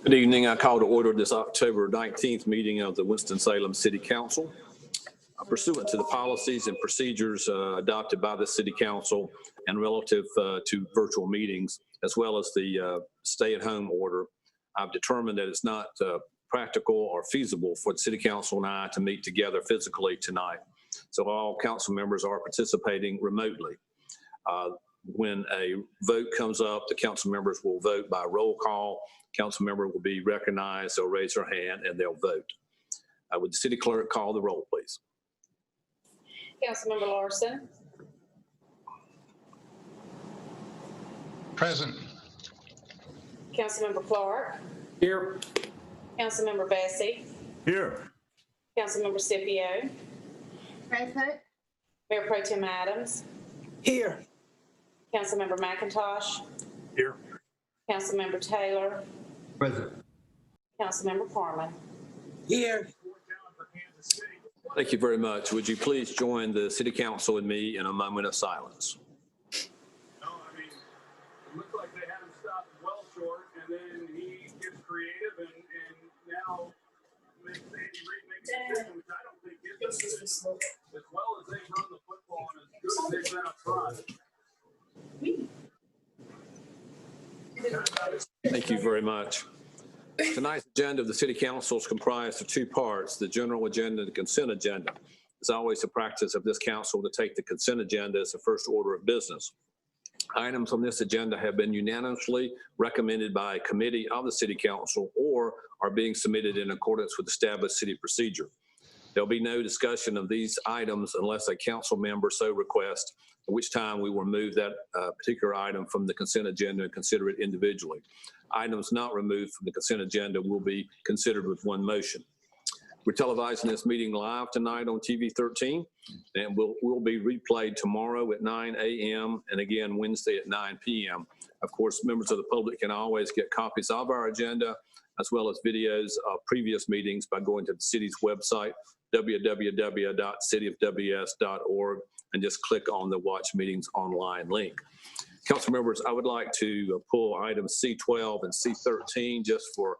Good evening. I call to order this October 19th meeting of the Winston-Salem City Council. Pursuant to the policies and procedures adopted by the City Council and relative to virtual meetings, as well as the stay-at-home order, I've determined that it's not practical or feasible for the City Council and I to meet together physically tonight. So all council members are participating remotely. When a vote comes up, the council members will vote by roll call. Council member will be recognized, they'll raise their hand and they'll vote. Would the city clerk call the roll, please? Councilmember Larson. Present. Councilmember Clark. Here. Councilmember Bessie. Here. Councilmember Scipio. Present. Mayor Pro Tem Adams. Here. Councilmember McIntyre. Here. Councilmember Taylor. Present. Councilmember Parman. Here. Thank you very much. Would you please join the City Council and me in a moment of silence? No, I mean, it looked like they had him stopped well short, and then he gets creative and now makes Andy Reid make a decision, which I don't think is a decision. As well as they run the football and as good as they've been up front. Thank you very much. Tonight's agenda of the City Council is comprised of two parts, the general agenda and the consent agenda. It's always the practice of this council to take the consent agenda as the first order of business. Items on this agenda have been unanimously recommended by a committee of the City Council or are being submitted in accordance with established city procedure. There'll be no discussion of these items unless a council member so requests, at which time we will remove that particular item from the consent agenda and consider it individually. Items not removed from the consent agenda will be considered with one motion. We're televising this meeting live tonight on TV 13, and will be replayed tomorrow at 9 a.m. and again Wednesday at 9 p.m. Of course, members of the public can always get copies of our agenda as well as videos of previous meetings by going to the city's website, www.cityofws.org, and just click on the Watch Meetings Online link. Council members, I would like to pull items C12 and C13 just for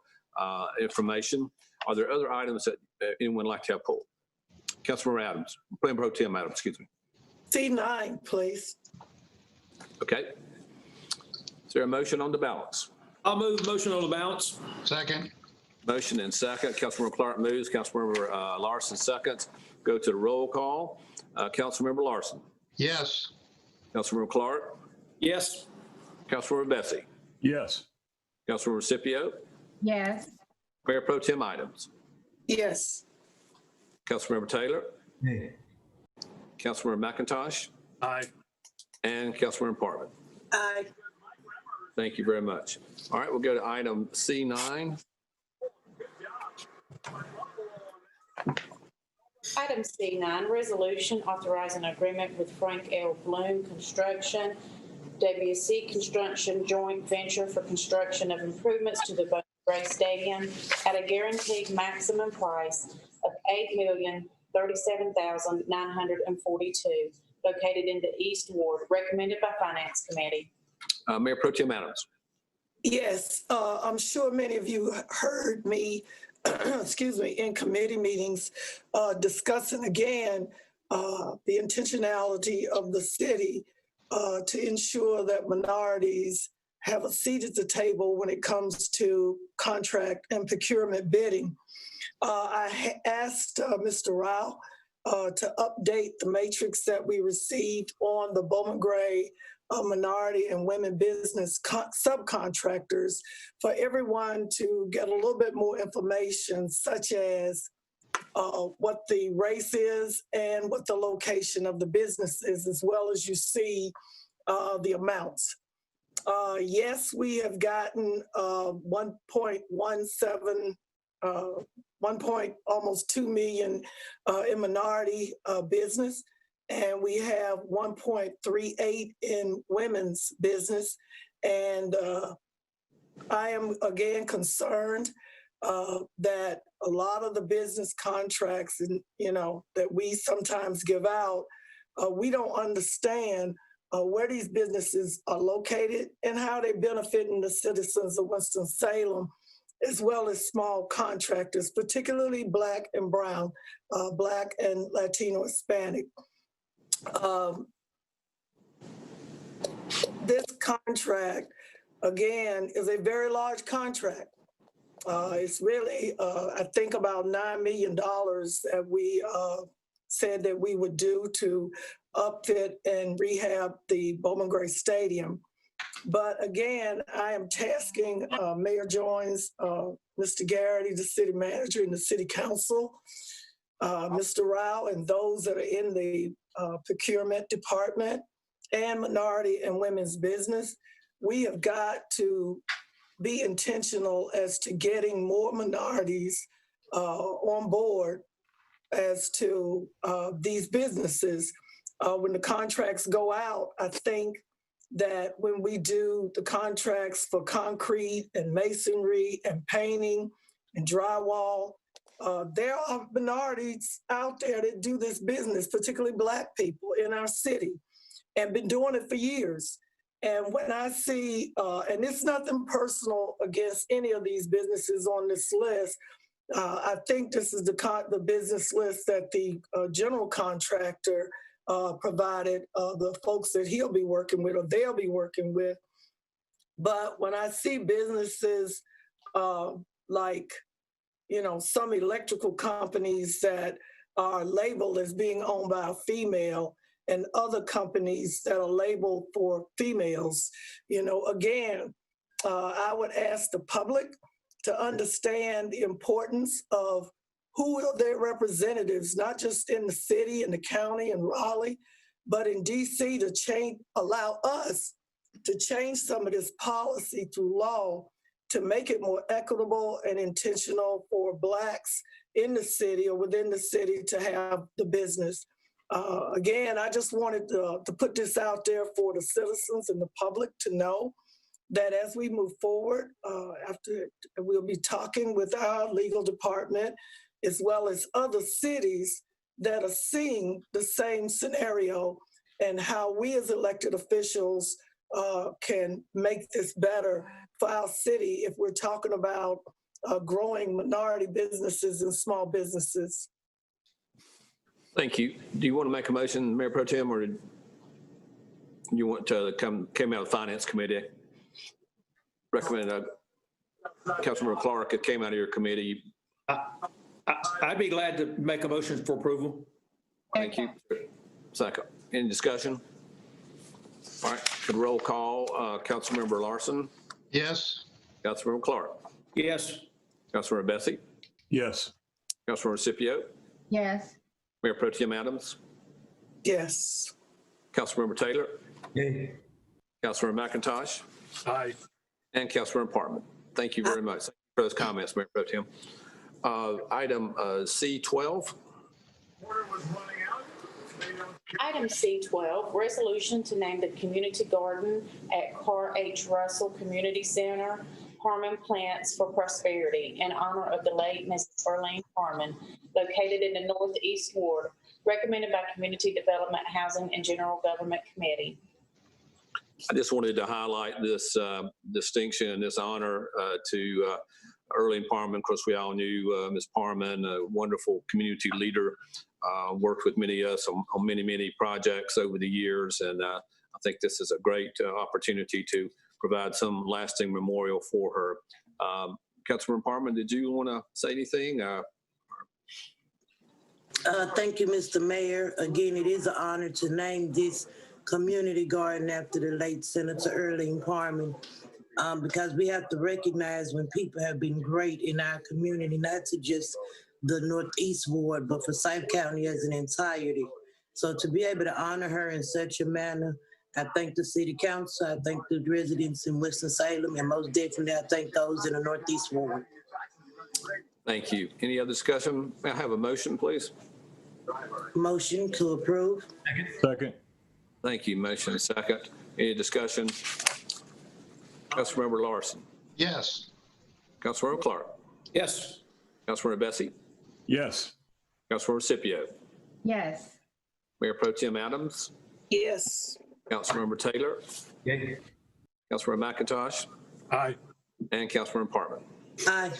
information. Are there other items that anyone would like to have pulled? Councilmember Adams, Pro Tem Adams, excuse me. C9, please. Okay. Is there a motion on the balance? I'll move motion on the balance. Second. Motion and second. Councilmember Clark moves. Councilmember Larson seconds. Go to the roll call. Councilmember Larson. Yes. Councilmember Clark. Yes. Councilmember Bessie. Yes. Councilmember Scipio. Yes. Mayor Pro Tem Adams. Yes. Councilmember Taylor. Hey. Councilmember McIntyre. Aye. And Councilmember Parman. Aye. Thank you very much. All right, we'll go to item C9. Item C9, resolution authorizing agreement with Frank L. Bloom Construction, WC Construction Joint Venture for construction of improvements to the Bowman Gray Stadium at a guaranteed maximum price of $8,037,942, located in the East Ward, recommended by Finance Committee. Mayor Pro Tem Adams. Yes, I'm sure many of you heard me, excuse me, in committee meetings discussing again the intentionality of the city to ensure that minorities have a seat at the table when it comes to contract and procurement bidding. I asked Mr. Rao to update the matrix that we received on the Bowman Gray minority and women business subcontractors for everyone to get a little bit more information, such as what the race is and what the location of the business is, as well as you see the amounts. Yes, we have gotten 1.17, almost 2 million in minority business. And we have 1.38 in women's business. And I am again concerned that a lot of the business contracts that we sometimes give out, we don't understand where these businesses are located and how they're benefiting the citizens of Winston-Salem as well as small contractors, particularly Black and Brown, Black and Latino Hispanic. This contract, again, is a very large contract. It's really, I think, about $9 million that we said that we would do to upfit and rehab the Bowman Gray Stadium. But again, I am tasking Mayor Jones, Mr. Garrity, the city manager, and the city council, Mr. Rao, and those that are in the procurement department and minority and women's business. We have got to be intentional as to getting more minorities on board as to these businesses. When the contracts go out, I think that when we do the contracts for concrete and masonry and painting and drywall, there are minorities out there that do this business, particularly Black people in our city, and been doing it for years. And when I see, and it's nothing personal against any of these businesses on this list, I think this is the business list that the general contractor provided the folks that he'll be working with or they'll be working with. But when I see businesses like, some electrical companies that are labeled as being owned by a female and other companies that are labeled for females, again, I would ask the public to understand the importance of who are their representatives, not just in the city and the county and Raleigh, but in DC to allow us to change some of this policy through law to make it more equitable and intentional for Blacks in the city or within the city to have the business. Again, I just wanted to put this out there for the citizens and the public to know that as we move forward, after we'll be talking with our legal department, as well as other cities that are seeing the same scenario and how we as elected officials can make this better for our city if we're talking about growing minority businesses and small businesses. Thank you. Do you want to make a motion, Mayor Pro Tem, or do you want to came out of the Finance Committee? Recommend Councilmember Clark, it came out of your committee. I'd be glad to make a motion for approval. Thank you. Second. Any discussion? All right. Could roll call Councilmember Larson? Yes. Councilmember Clark? Yes. Councilmember Bessie? Yes. Councilmember Scipio? Yes. Mayor Pro Tem Adams? Yes. Councilmember Taylor? Yay. Councilmember McIntyre? Aye. And Councilmember Parkman. Thank you very much. Thank you for those comments, Mayor Pro Tem. Item C12. Order was running out. Item C12, resolution to name the community garden at Carr H. Russell Community Center, Harmon Plants for Prosperity, in honor of the late Mrs. Arlene Harmon, located in the Northeast Ward, recommended by Community Development, Housing, and General Government Committee. I just wanted to highlight this distinction and this honor to Arlene Parman. Of course, we all knew Ms. Parman, a wonderful community leader, worked with many of us on many projects over the years. And I think this is a great opportunity to provide some lasting memorial for her. Councilman Parman, did you want to say anything? Thank you, Mr. Mayor. Again, it is an honor to name this community garden after the late Senator Arlene Parman, because we have to recognize when people have been great in our community, not to just the Northeast Ward, but for Forsyth County as an entirety. So to be able to honor her in such a manner, I thank the City Council, I thank the residents in Winston-Salem, and most definitely I thank those in the Northeast Ward. Thank you. Any other discussion? May I have a motion, please? Motion to approve. Second. Thank you. Motion second. Any discussion? Councilmember Larson. Yes. Councilmember Clark. Yes. Councilmember Bessie. Yes. Councilmember Scipio. Yes. Mayor Pro Tem Adams. Yes. Councilmember Taylor. Yay. Councilmember McIntyre. Aye. And Councilmember Parman. Aye.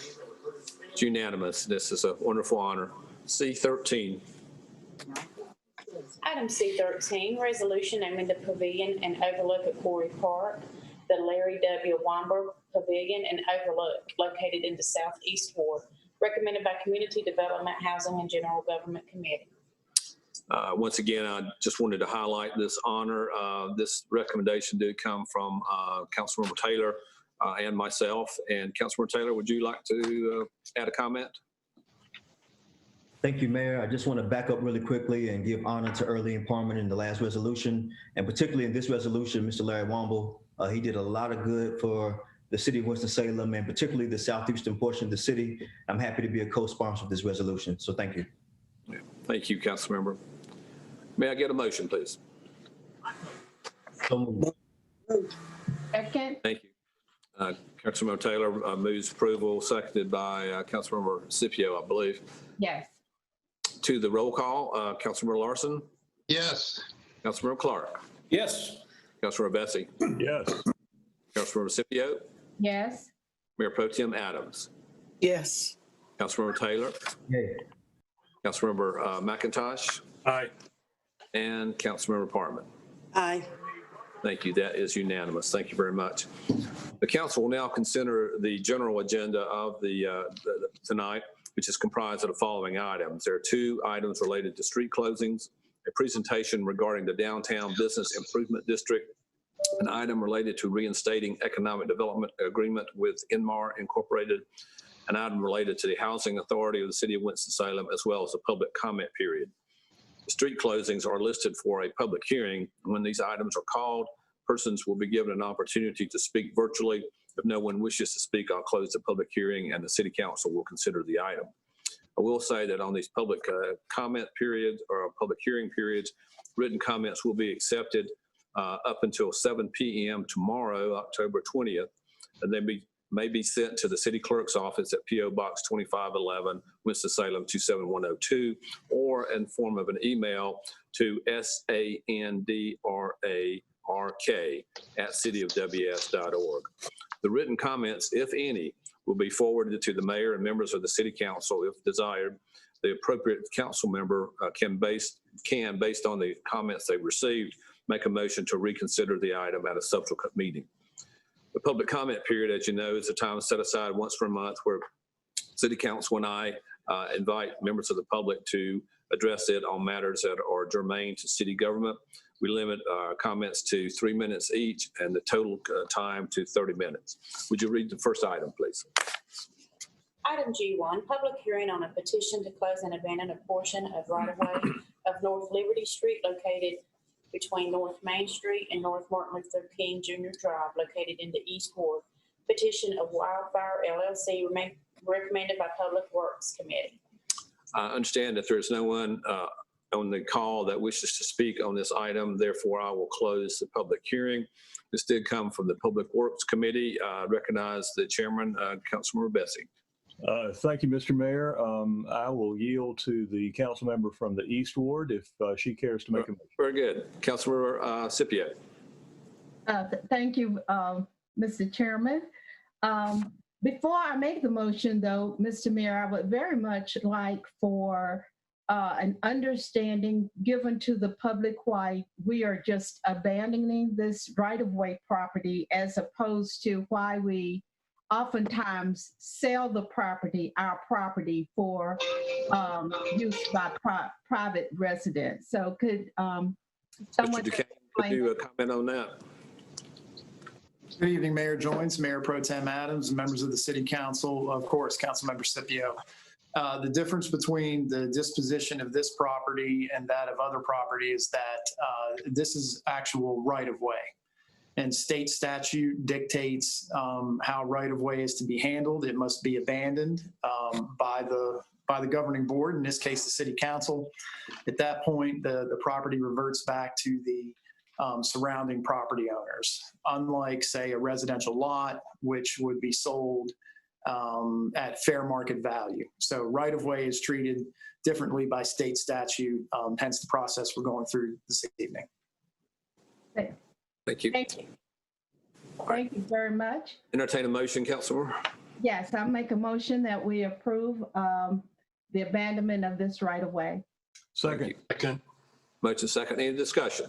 It's unanimous. This is a wonderful honor. C13. Item C13, resolution naming the pavilion and overlook at Quarry Park, the Larry W. Weinberg Pavilion and Overlook located in the Southeast Ward, recommended by Community Development, Housing, and General Government Committee. Once again, I just wanted to highlight this honor. This recommendation did come from Councilmember Taylor and myself. And Councilmember Taylor, would you like to add a comment? Thank you, Mayor. I just want to back up really quickly and give honor to early empowerment in the last resolution, and particularly in this resolution, Mr. Larry Womble. He did a lot of good for the city of Winston-Salem and particularly the southeastern portion of the city. I'm happy to be a co-sponsor of this resolution, so thank you. Yeah. Thank you, Councilmember. May I get a motion, please? So moved. Second. Thank you. Councilmember Taylor moves approval, seconded by Councilmember Scipio, I believe. Yes. To the roll call, Councilmember Larson, Yes. Councilmember Clark, Yes. Councilmember Bessie, Yes. Councilmember Scipio, Yes. Mayor Pro Tem Adams, Yes. Councilmember Taylor, Yay. Councilmember McIntyre, Aye. and Councilmember Parman. Aye. Thank you. That is unanimous. Thank you very much. The council will now consider the general agenda of tonight, which is comprised of the following items. There are 2 items related to street closings, a presentation regarding the Downtown Business Improvement District, an item related to reinstating economic development agreement with Inmar Incorporated, an item related to the Housing Authority of the City of Winston-Salem, as well as a public comment period. The street closings are listed for a public hearing. When these items are called, persons will be given an opportunity to speak virtually. If no one wishes to speak, I'll close the public hearing and the city council will consider the item. I will say that on these public comment periods or public hearing periods, written comments will be accepted up until 7 p.m. tomorrow, October 20th, and they may be sent to the city clerk's office at P.O. Box 2511, Winston-Salem 27102, or in form of an email to sandrark@cityofws.org. The written comments, if any, will be forwarded to the mayor and members of the city council if desired. The appropriate council member can, based on the comments they've received, make a motion to reconsider the item at a subsequent meeting. The public comment period, as you know, is a time set aside once per month where city council and I invite members of the public to address it on matters that are germane to city government. We limit comments to 3 minutes each and the total time to 30 minutes. Would you read the first item, please? Item G1, public hearing on a petition to close and abandon a portion of right-of-way of North Liberty Street located between North Main Street and North Martin Luther King Jr. Drive located in the East Ward. Petition of Wildfire LLC recommended by Public Works Committee. I understand that there's no one on the call that wishes to speak on this item. Therefore, I will close the public hearing. This did come from the Public Works Committee. I recognize the chairman, Councilmember Bessie. Thank you, Mr. Mayor. I will yield to the council member from the East Ward if she cares to make a motion. Very good. Councilmember Scipio. Thank you, Mr. Chairman. Before I make the motion, though, Mr. Mayor, I would very much like for an understanding given to the public why we are just abandoning this right-of-way property as opposed to why we oftentimes sell the property, our property, for use by private residents. So could someone Mr. Duquesne, could you comment on that? Good evening, Mayor Joins, Mayor Pro Tem Adams, members of the City Council, of course, Councilmember Scipio. The difference between the disposition of this property and that of other property is that this is actual right-of-way. And state statute dictates how right-of-way is to be handled. It must be abandoned by the governing board, in this case, the City Council. At that point, the property reverts back to the surrounding property owners, unlike, say, a residential lot, which would be sold at fair market value. So right-of-way is treated differently by state statute, hence the process we're going through this evening. Thank you. Thank you. Thank you very much. Entertain a motion, Councilmember. Yes, I make a motion that we approve the abandonment of this right-of-way. Second. Second. Motion second. Any discussion?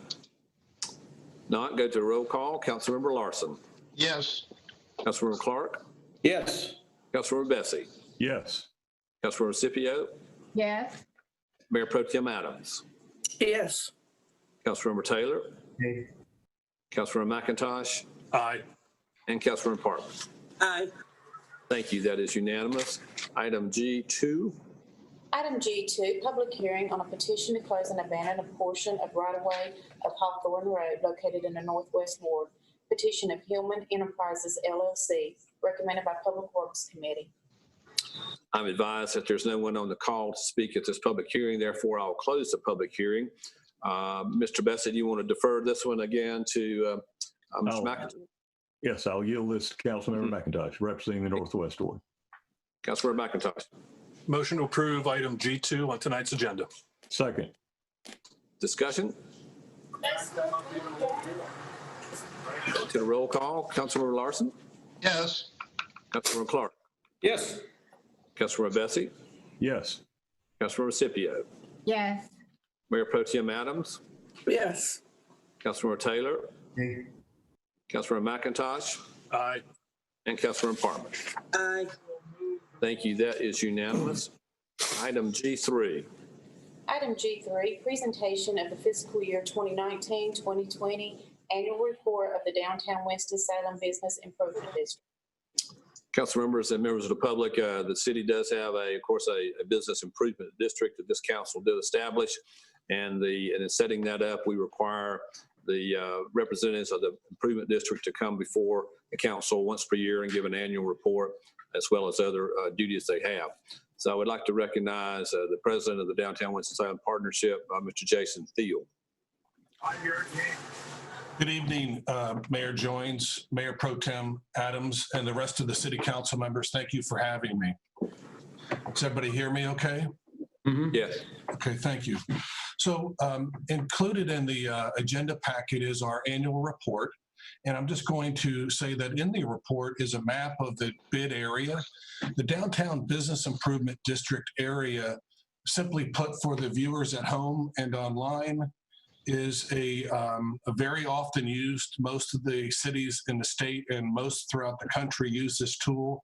Not, go to roll call. Councilmember Larson. Yes. Councilmember Clark. Yes. Councilmember Bessie. Yes. Councilmember Scipio. Yes. Mayor Pro Tem Adams. Yes. Councilmember Taylor. Hey. Councilmember McIntyre. Aye. And Councilmember Parkman. Aye. Thank you. That is unanimous. Item G2. Item G2, public hearing on a petition to close and abandon a portion of right-of-way of Hawthorne Road located in the Northwest Ward. Petition of Hillman Enterprises LLC, recommended by Public Works Committee. I'm advised that there's no one on the call to speak at this public hearing. Therefore, I'll close the public hearing. Mr. Bassett, you want to defer this one again to Mr. McIntyre? Yes, I'll yield this to Councilmember McIntyre, representing the Northwest Ward. Councilmember McIntyre. Motion to approve item G2 on tonight's agenda. Second. Discussion? To the roll call, Councilmember Larson. Yes. Councilmember Clark. Yes. Councilmember Bessie. Yes. Councilmember Scipio. Yes. Mayor Pro Tem Adams. Yes. Councilmember Taylor. Hey. Councilmember McIntyre. Aye. And Councilmember Parkman. Aye. Thank you. That is unanimous. Item G3. Item G3, presentation of the fiscal year 2019-2020 annual report of the Downtown Winston-Salem Business Improvement District. Council members and members of the public, the city does have, of course, a business improvement district that this council did establish. And in setting that up, we require the representatives of the improvement district to come before the council once per year and give an annual report, as well as other duties they have. So I would like to recognize the president of the Downtown Winston-Salem Partnership, Mr. Jason Thiel. Good evening, Mayor Joins, Mayor Pro Tem Adams, and the rest of the city council members. Thank you for having me. Does everybody hear me okay? Mm-hmm. Yes. Okay, thank you. So included in the agenda packet is our annual report. And I'm just going to say that in the report is a map of the bid area. The Downtown Business Improvement District area, simply put for the viewers at home and online, is a very often used, most of the cities in the state and most throughout the country use this tool.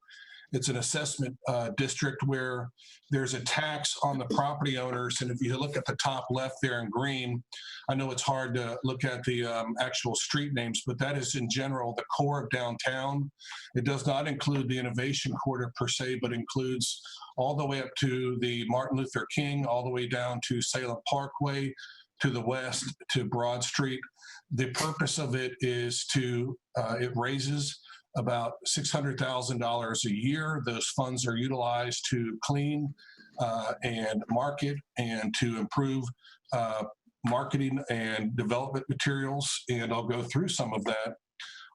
It's an assessment district where there's a tax on the property owners. And if you look at the top left there in green, I know it's hard to look at the actual street names, but that is in general the core of downtown. It does not include the Innovation Quarter per se, but includes all the way up to the Martin Luther King, all the way down to Salem Parkway, to the west, to Broad Street. The purpose of it is to, it raises about $600,000 a year. Those funds are utilized to clean and market and to improve marketing and development materials. And I'll go through some of that.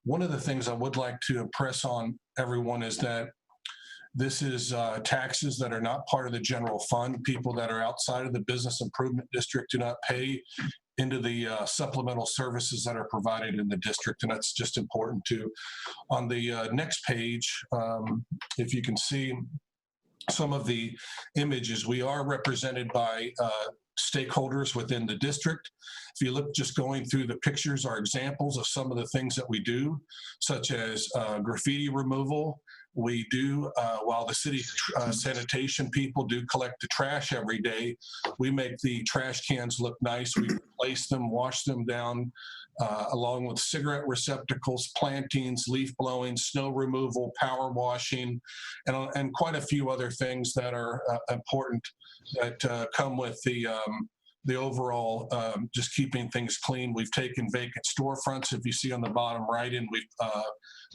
One of the things I would like to impress on everyone is that this is taxes that are not part of the general fund. People that are outside of the business improvement district do not pay into the supplemental services that are provided in the district, and that's just important too. On the next page, if you can see some of the images, we are represented by stakeholders within the district. If you look, just going through the pictures are examples of some of the things that we do, such as graffiti removal. We do, while the city sanitation people do collect the trash every day, we make the trash cans look nice. We replace them, wash them down, along with cigarette receptacles, plantings, leaf blowing, snow removal, power washing, and quite a few other things that are important that come with the overall just keeping things clean. We've taken vacant storefronts, if you see on the bottom right, and we've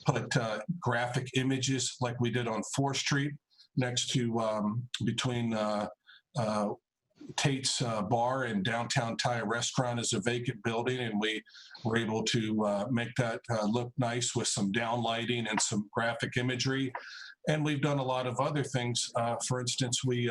put graphic images like we did on 4th Street next to between Tate's Bar and Downtown Thai Restaurant is a vacant building, and we were able to make that look nice with some downlighting and some graphic imagery. And we've done a lot of other things. For instance, we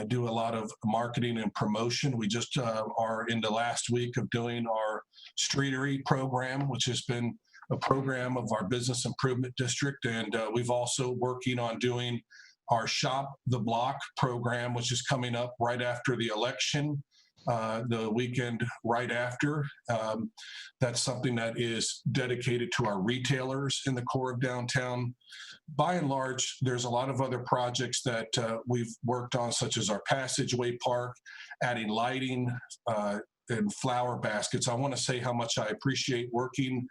do a lot of marketing and promotion. We just are in the last week of doing our Streetery program, which has been a program of our business improvement district. And we've also working on doing our Shop the Block program, which is coming up right after the election, the weekend right after. That's something that is dedicated to our retailers in the core of downtown. By and large, there's a lot of other projects that we've worked on, such as our Passageway Park, adding lighting and flower baskets. I want to say how much I appreciate working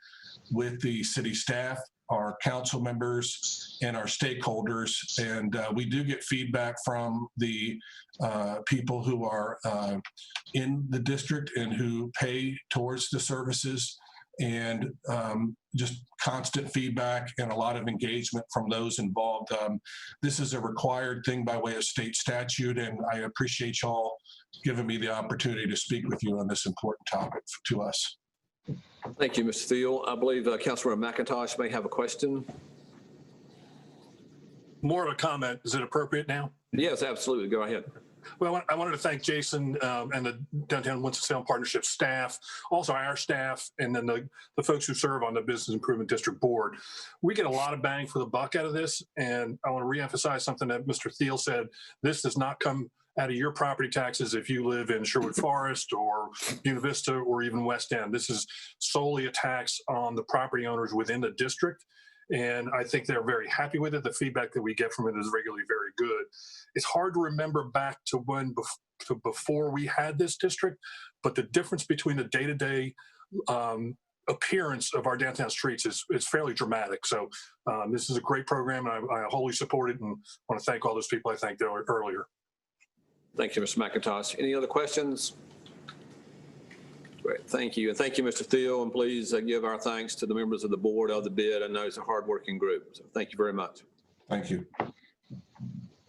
with the city staff, our council members, and our stakeholders. And we do get feedback from the people who are in the district and who pay towards the services, and just constant feedback and a lot of engagement from those involved. This is a required thing by way of state statute, and I appreciate y'all giving me the opportunity to speak with you on this important topic to us. Thank you, Mr. Thiel. I believe Councilmember McIntyre may have a question. More of a comment. Is it appropriate now? Yes, absolutely. Go ahead. Well, I wanted to thank Jason and the Downtown Winston-Salem Partnership staff, also our staff, and then the folks who serve on the Business Improvement District Board. We get a lot of bang for the buck out of this, and I want to reemphasize something that Mr. Thiel said. This does not come out of your property taxes if you live in Sherwood Forest or Buena Vista or even West End. This is solely a tax on the property owners within the district. And I think they're very happy with it. The feedback that we get from it is regularly very good. It's hard to remember back to when before we had this district, but the difference between the day-to-day appearance of our downtown streets is fairly dramatic. So this is a great program, and I wholly support it, and want to thank all those people I thanked earlier. Thank you, Mr. McIntyre. Any other questions? Great, thank you. And thank you, Mr. Thiel, and please give our thanks to the members of the board of the bid. I know it's a hardworking group, so thank you very much. Thank you.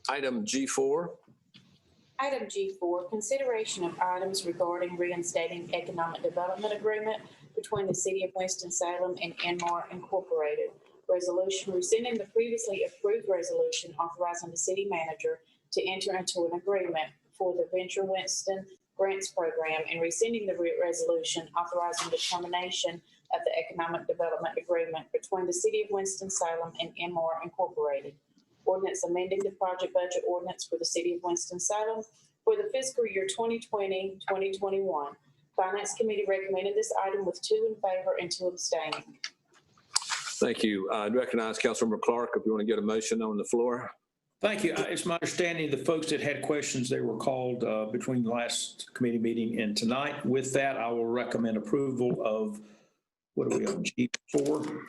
Item G4. Item G4, consideration of items regarding reinstating economic development agreement between the City of Winston-Salem and Enmar Incorporated. Resolution rescinding the previously approved resolution authorizing the city manager to enter into an agreement for the Venture Winston Grants Program and rescinding the resolution authorizing the termination of the economic development agreement between the City of Winston-Salem and Enmar Incorporated. Ordinance amending the project budget ordinance for the City of Winston-Salem for the fiscal year 2020-2021. Finance Committee recommended this item with 2 in favor and 2 abstaining. Thank you. I recognize Councilmember Clark if you want to get a motion on the floor. Thank you. It's my understanding the folks that had questions, they were called between the last committee meeting and tonight. With that, I will recommend approval of, what are we on, G4?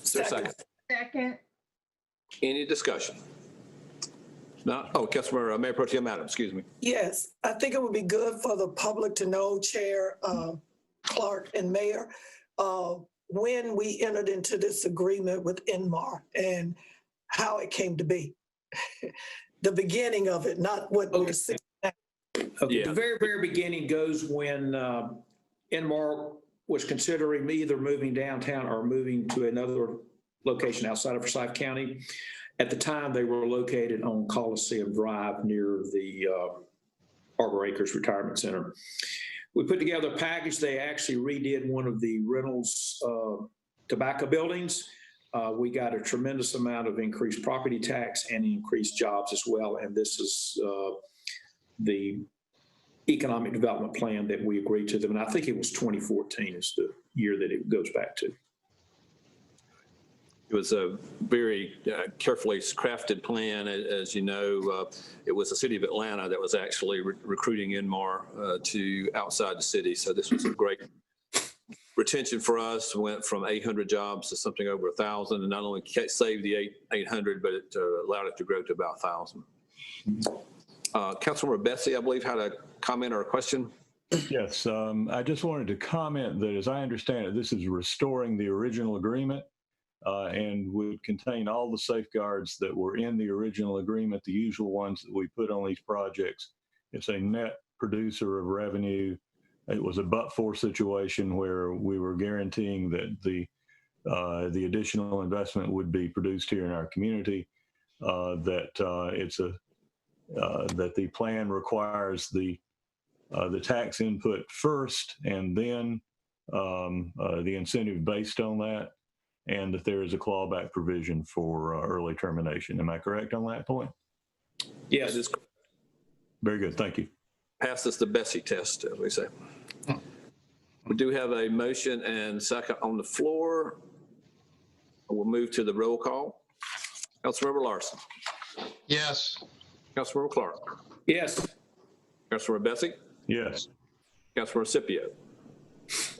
Is there a second? Second. Any discussion? No? Oh, Councilmember Mayor Pro Tem Adams, excuse me. Yes, I think it would be good for the public to know, Chair, Clark, and Mayor, when we entered into this agreement with Enmar and how it came to be. The beginning of it, not what we're seeing now. Okay. The very, very beginning goes when Enmar was considering either moving downtown or moving to another location outside of Forsyth County. At the time, they were located on Coliseum Drive near the Harbor Acres Retirement Center. We put together a package. They actually redid one of the Reynolds tobacco buildings. We got a tremendous amount of increased property tax and increased jobs as well. And this is the economic development plan that we agreed to them. And I think it was 2014 is the year that it goes back to. It was a very carefully crafted plan. As you know, it was the city of Atlanta that was actually recruiting Enmar to outside the city. So this was a great retention for us. Went from 800 jobs to something over 1,000, and not only saved the 800, but it allowed it to grow to about 1,000. Councilmember Bessie, I believe, had a comment or a question. Yes, I just wanted to comment that, as I understand it, this is restoring the original agreement and would contain all the safeguards that were in the original agreement, the usual ones that we put on these projects. It's a net producer of revenue. It was a but-for situation where we were guaranteeing that the additional investment would be produced here in our community. That the plan requires the tax input first, and then the incentive based on that, and that there is a clawback provision for early termination. Am I correct on that point? Yes. That is Very good. Thank you. passes the Bessie test, as we say. We do have a motion and second on the floor. We'll move to the roll call. Councilmember Larson. Yes. Councilmember Clark. Yes. Councilmember Bessie. Yes. Councilmember Scipio.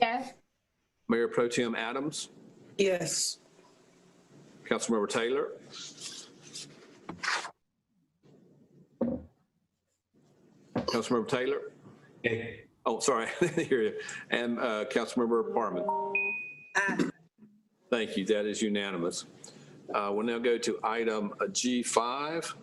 Yes. Mayor Pro Tem Adams. Yes. Councilmember Taylor. Councilmember Taylor. Okay. Oh, sorry, I didn't hear you. And Councilmember Parman. Thank you. That is unanimous. We'll now go to item G5.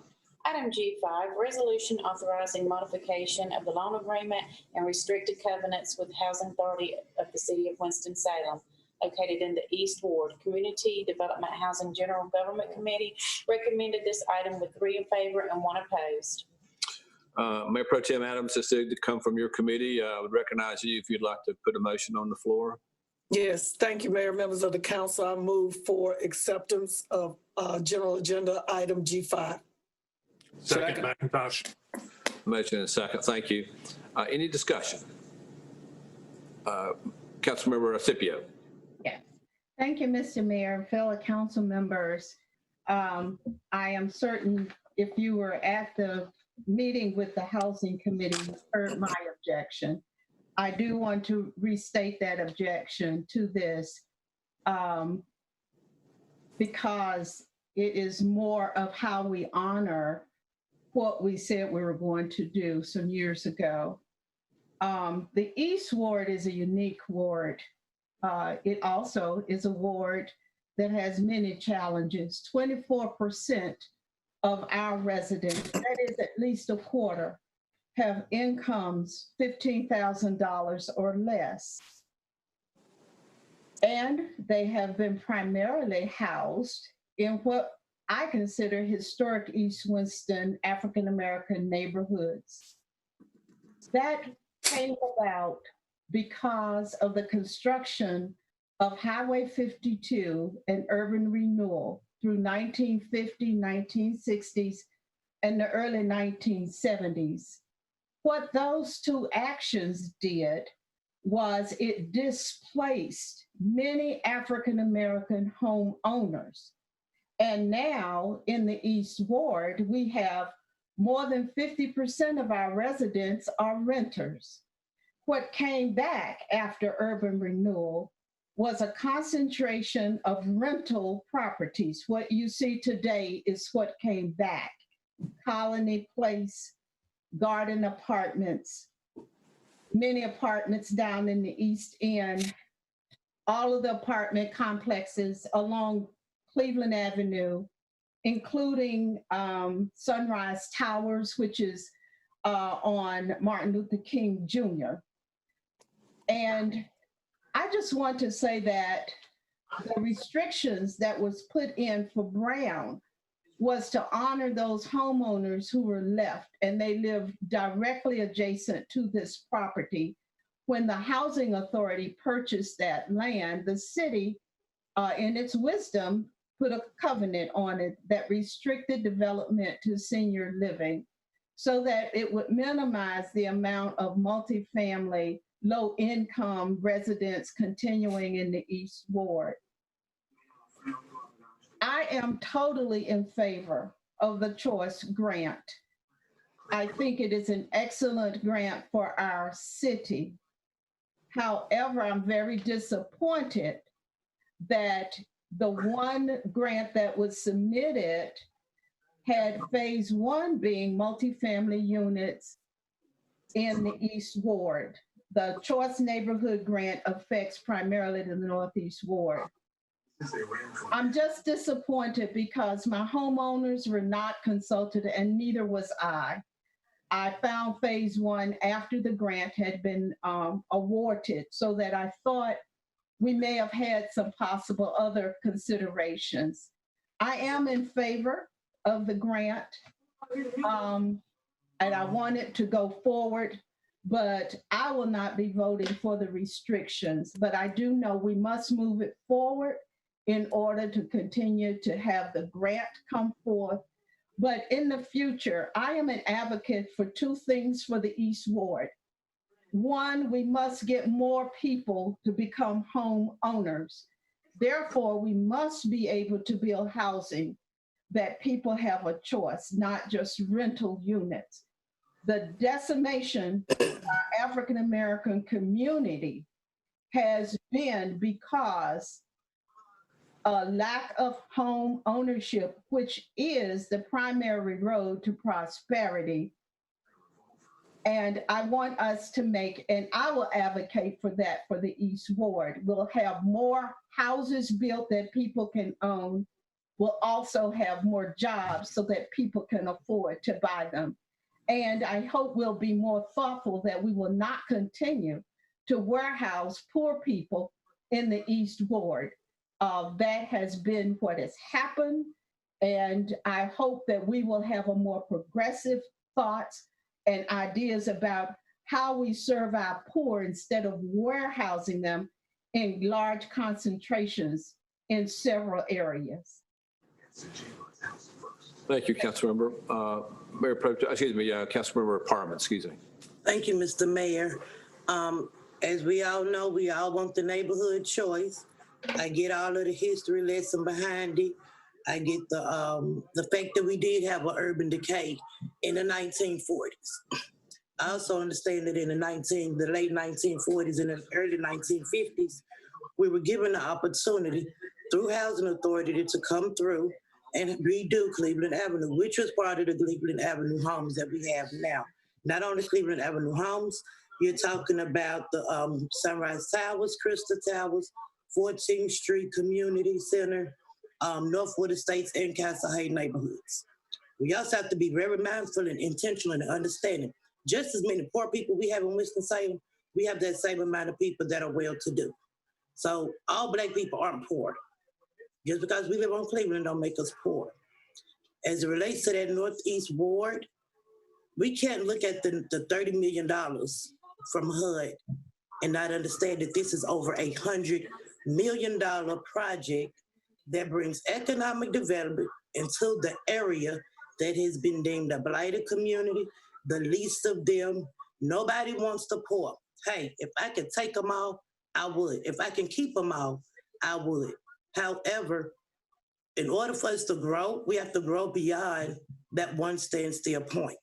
Item G5, resolution authorizing modification of the loan agreement and restricted covenants with Housing Authority of the City of Winston-Salem, located in the East Ward. Community Development Housing General Government Committee recommended this item with 3 in favor and 1 opposed. Mayor Pro Tem Adams, this did come from your committee. I would recognize you if you'd like to put a motion on the floor. Yes, thank you, Mayor, members of the council. I move for acceptance of general agenda item G5. Second, McIntyre. Motion and second. Thank you. Any discussion? Councilmember Scipio. Yes. Thank you, Mr. Mayor, fellow council members. I am certain if you were at the meeting with the Housing Committee, you heard my objection. I do want to restate that objection to this because it is more of how we honor what we said we were going to do some years ago. The East Ward is a unique ward. It also is a ward that has many challenges. 24% of our residents, that is at least a quarter, have incomes $15,000 or less. And they have been primarily housed in what I consider historic East Winston African-American neighborhoods. That came about because of the construction of Highway 52 and urban renewal through 1950, 1960s, and the early 1970s. What those two actions did was it displaced many African-American homeowners. And now in the East Ward, we have more than 50% of our residents are renters. What came back after urban renewal was a concentration of rental properties. What you see today is what came back. Colony Place, Garden Apartments, many apartments down in the East End, all of the apartment complexes along Cleveland Avenue, including Sunrise Towers, which is on Martin Luther King Jr. And I just want to say that the restrictions that was put in for Brown was to honor those homeowners who were left, and they live directly adjacent to this property. When the Housing Authority purchased that land, the city, in its wisdom, put a covenant on it that restricted development to senior living so that it would minimize the amount of multifamily, low-income residents continuing in the East Ward. I am totally in favor of the choice grant. I think it is an excellent grant for our city. However, I'm very disappointed that the one grant that was submitted had phase 1 being multifamily units in the East Ward. The Choice Neighborhood Grant affects primarily the Northeast Ward. I'm just disappointed because my homeowners were not consulted and neither was I. I found phase 1 after the grant had been awarded, so that I thought we may have had some possible other considerations. I am in favor of the grant, and I want it to go forward, but I will not be voting for the restrictions. But I do know we must move it forward in order to continue to have the grant come forth. But in the future, I am an advocate for two things for the East Ward. One, we must get more people to become home owners. Therefore, we must be able to build housing that people have a choice, not just rental units. The decimation of our African-American community has been because a lack of home ownership, which is the primary road to prosperity. And I want us to make, and I will advocate for that for the East Ward. We'll have more houses built that people can own. We'll also have more jobs so that people can afford to buy them. And I hope we'll be more thoughtful that we will not continue to warehouse poor people in the East Ward. That has been what has happened. And I hope that we will have a more progressive thoughts and ideas about how we serve our poor instead of warehousing them in large concentrations in several areas. Thank you, Councilmember. Councilmember Parman, excuse me. Thank you, Mr. Mayor. As we all know, we all want the neighborhood choice. I get all of the history lesson behind it. I get the fact that we did have an urban decay in the 1940s. I also understand that in the late 1940s and the early 1950s, we were given the opportunity through Housing Authority to come through and redo Cleveland Avenue, which was part of the Cleveland Avenue homes that we have now. Not only Cleveland Avenue homes, you're talking about the Sunrise Towers, Crystal Towers, 14th Street Community Center, Northwood Estates, and Castle Hay neighborhoods. We also have to be very mindful and intentional in understanding just as many poor people we have in Winston-Salem, we have that same amount of people that are well-to-do. So all Black people aren't poor. Just because we live on Cleveland don't make us poor. As it relates to that Northeast Ward, we can't look at the $30 million from HUD and not understand that this is over $100 million project that brings economic development into the area that has been deemed a blighted community, the least of them. Nobody wants the poor. Hey, if I could take them all, I would. If I can keep them all, I would. However, in order for us to grow, we have to grow beyond that one standstill point.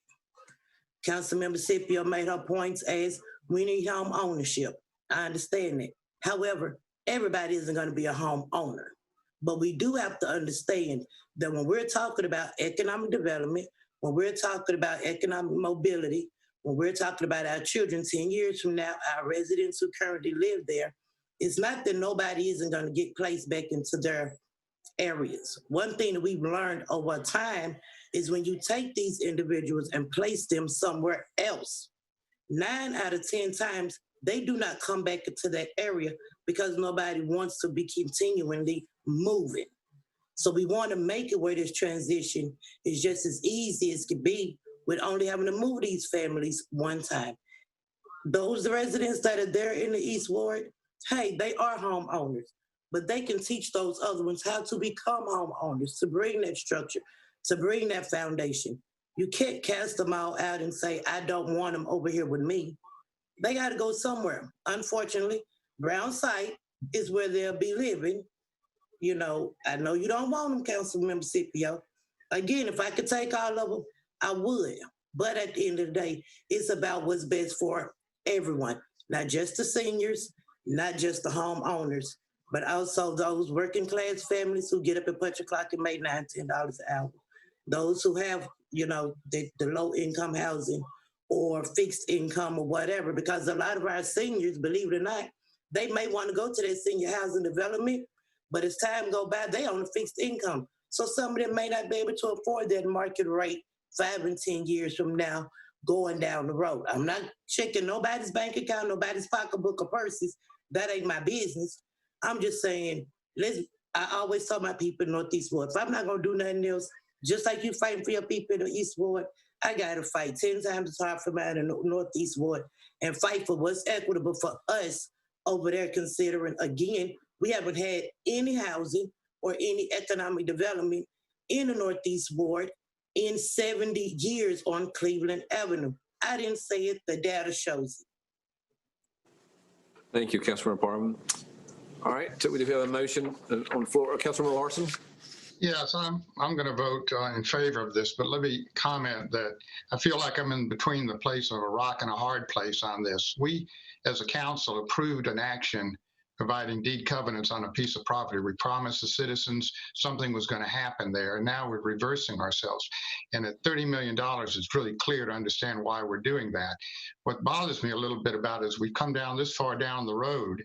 Councilmember Scipio made her points as we need home ownership. I understand that. However, everybody isn't going to be a home owner. But we do have to understand that when we're talking about economic development, when we're talking about economic mobility, when we're talking about our children 10 years from now, our residents who currently live there, it's not that nobody isn't going to get placed back into their areas. One thing that we've learned over time is when you take these individuals and place them somewhere else, 9 out of 10 times, they do not come back into that area because nobody wants to be continually moving. So we want to make it where this transition is just as easy as could be with only having to move these families one time. Those residents that are there in the East Ward, hey, they are homeowners, but they can teach those other ones how to become homeowners, to bring that structure, to bring that foundation. You can't cast them all out and say, I don't want them over here with me. They got to go somewhere. Unfortunately, Brown Site is where they'll be living. You know, I know you don't want them, Councilmember Scipio. Again, if I could take all of them, I would. But at the end of the day, it's about what's best for everyone, not just the seniors, not just the homeowners, but also those working class families who get up at punch o'clock and make $9, $10 an hour. Those who have, you know, the low income housing or fixed income or whatever, because a lot of our seniors, believe it or not, they may want to go to that senior housing development, but as time go by, they on a fixed income. So some of them may not be able to afford that market rate 5 and 10 years from now going down the road. I'm not checking nobody's bank account, nobody's pocketbook or purses. That ain't my business. I'm just saying, I always tell my people in Northeast Ward, if I'm not gonna do nothing else, just like you fighting for your people in the East Ward, I got to fight 10 times as hard for mine in the Northeast Ward and fight for what's equitable for us over there, considering, again, we haven't had any housing or any economic development in the Northeast Ward in 70 years on Cleveland Avenue. I didn't say it, the data shows it. Thank you, Councilmember Parman. All right, so we do have a motion on the floor. Councilmember Larson? Yes, I'm going to vote in favor of this, but let me comment that I feel like I'm in between the place of a rock and a hard place on this. We, as a council, approved an action providing deed covenants on a piece of property. We promised the citizens something was going to happen there, and now we're reversing ourselves. And at $30 million, it's really clear to understand why we're doing that. What bothers me a little bit about it is we've come down this far down the road,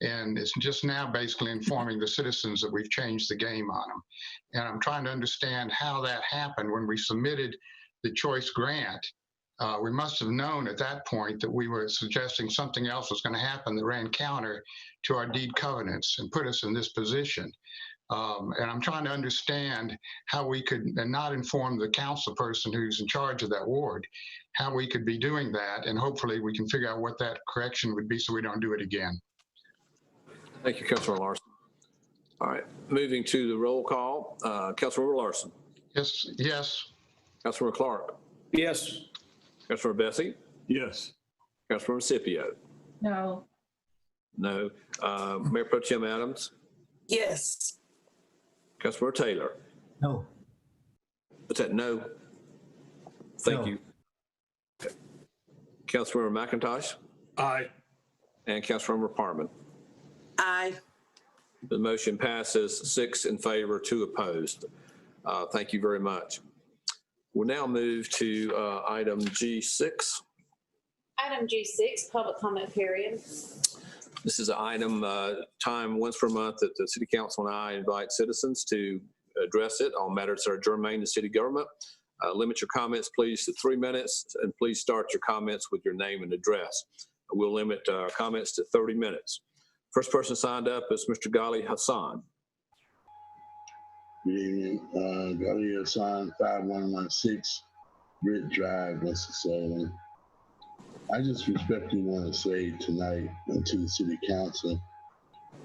and it's just now basically informing the citizens that we've changed the game on them. And I'm trying to understand how that happened when we submitted the choice grant. We must have known at that point that we were suggesting something else was going to happen that ran counter to our deed covenants and put us in this position. And I'm trying to understand how we could, and not inform the council person who's in charge of that ward, how we could be doing that. And hopefully we can figure out what that correction would be so we don't do it again. Thank you, Councilmember Larson. All right, moving to the roll call. Councilmember Larson. Yes. Yes. Councilmember Clark. Yes. Councilmember Bessie. Yes. Councilmember Scipio. No. No. Mayor Pro Tem Adams. Yes. Councilmember Taylor. No. What's that? No. Thank No. you. Okay. Councilmember McIntyre Aye. and Councilmember Parman. Aye. The motion passes 6 in favor, 2 opposed. Thank you very much. We'll now move to item G6. Item G6, public comment period. This is an item, time once per month that the City Council and I invite citizens to address it on matters that are germane to city government. Limit your comments, please, to 3 minutes, and please start your comments with your name and address. We'll limit our comments to 30 minutes. First person signed up is Mr. Ghali Hassan. Good evening. Ghali Hassan, 5116 Britt Drive, Winston-Salem. I just respectfully want to say tonight to the City Council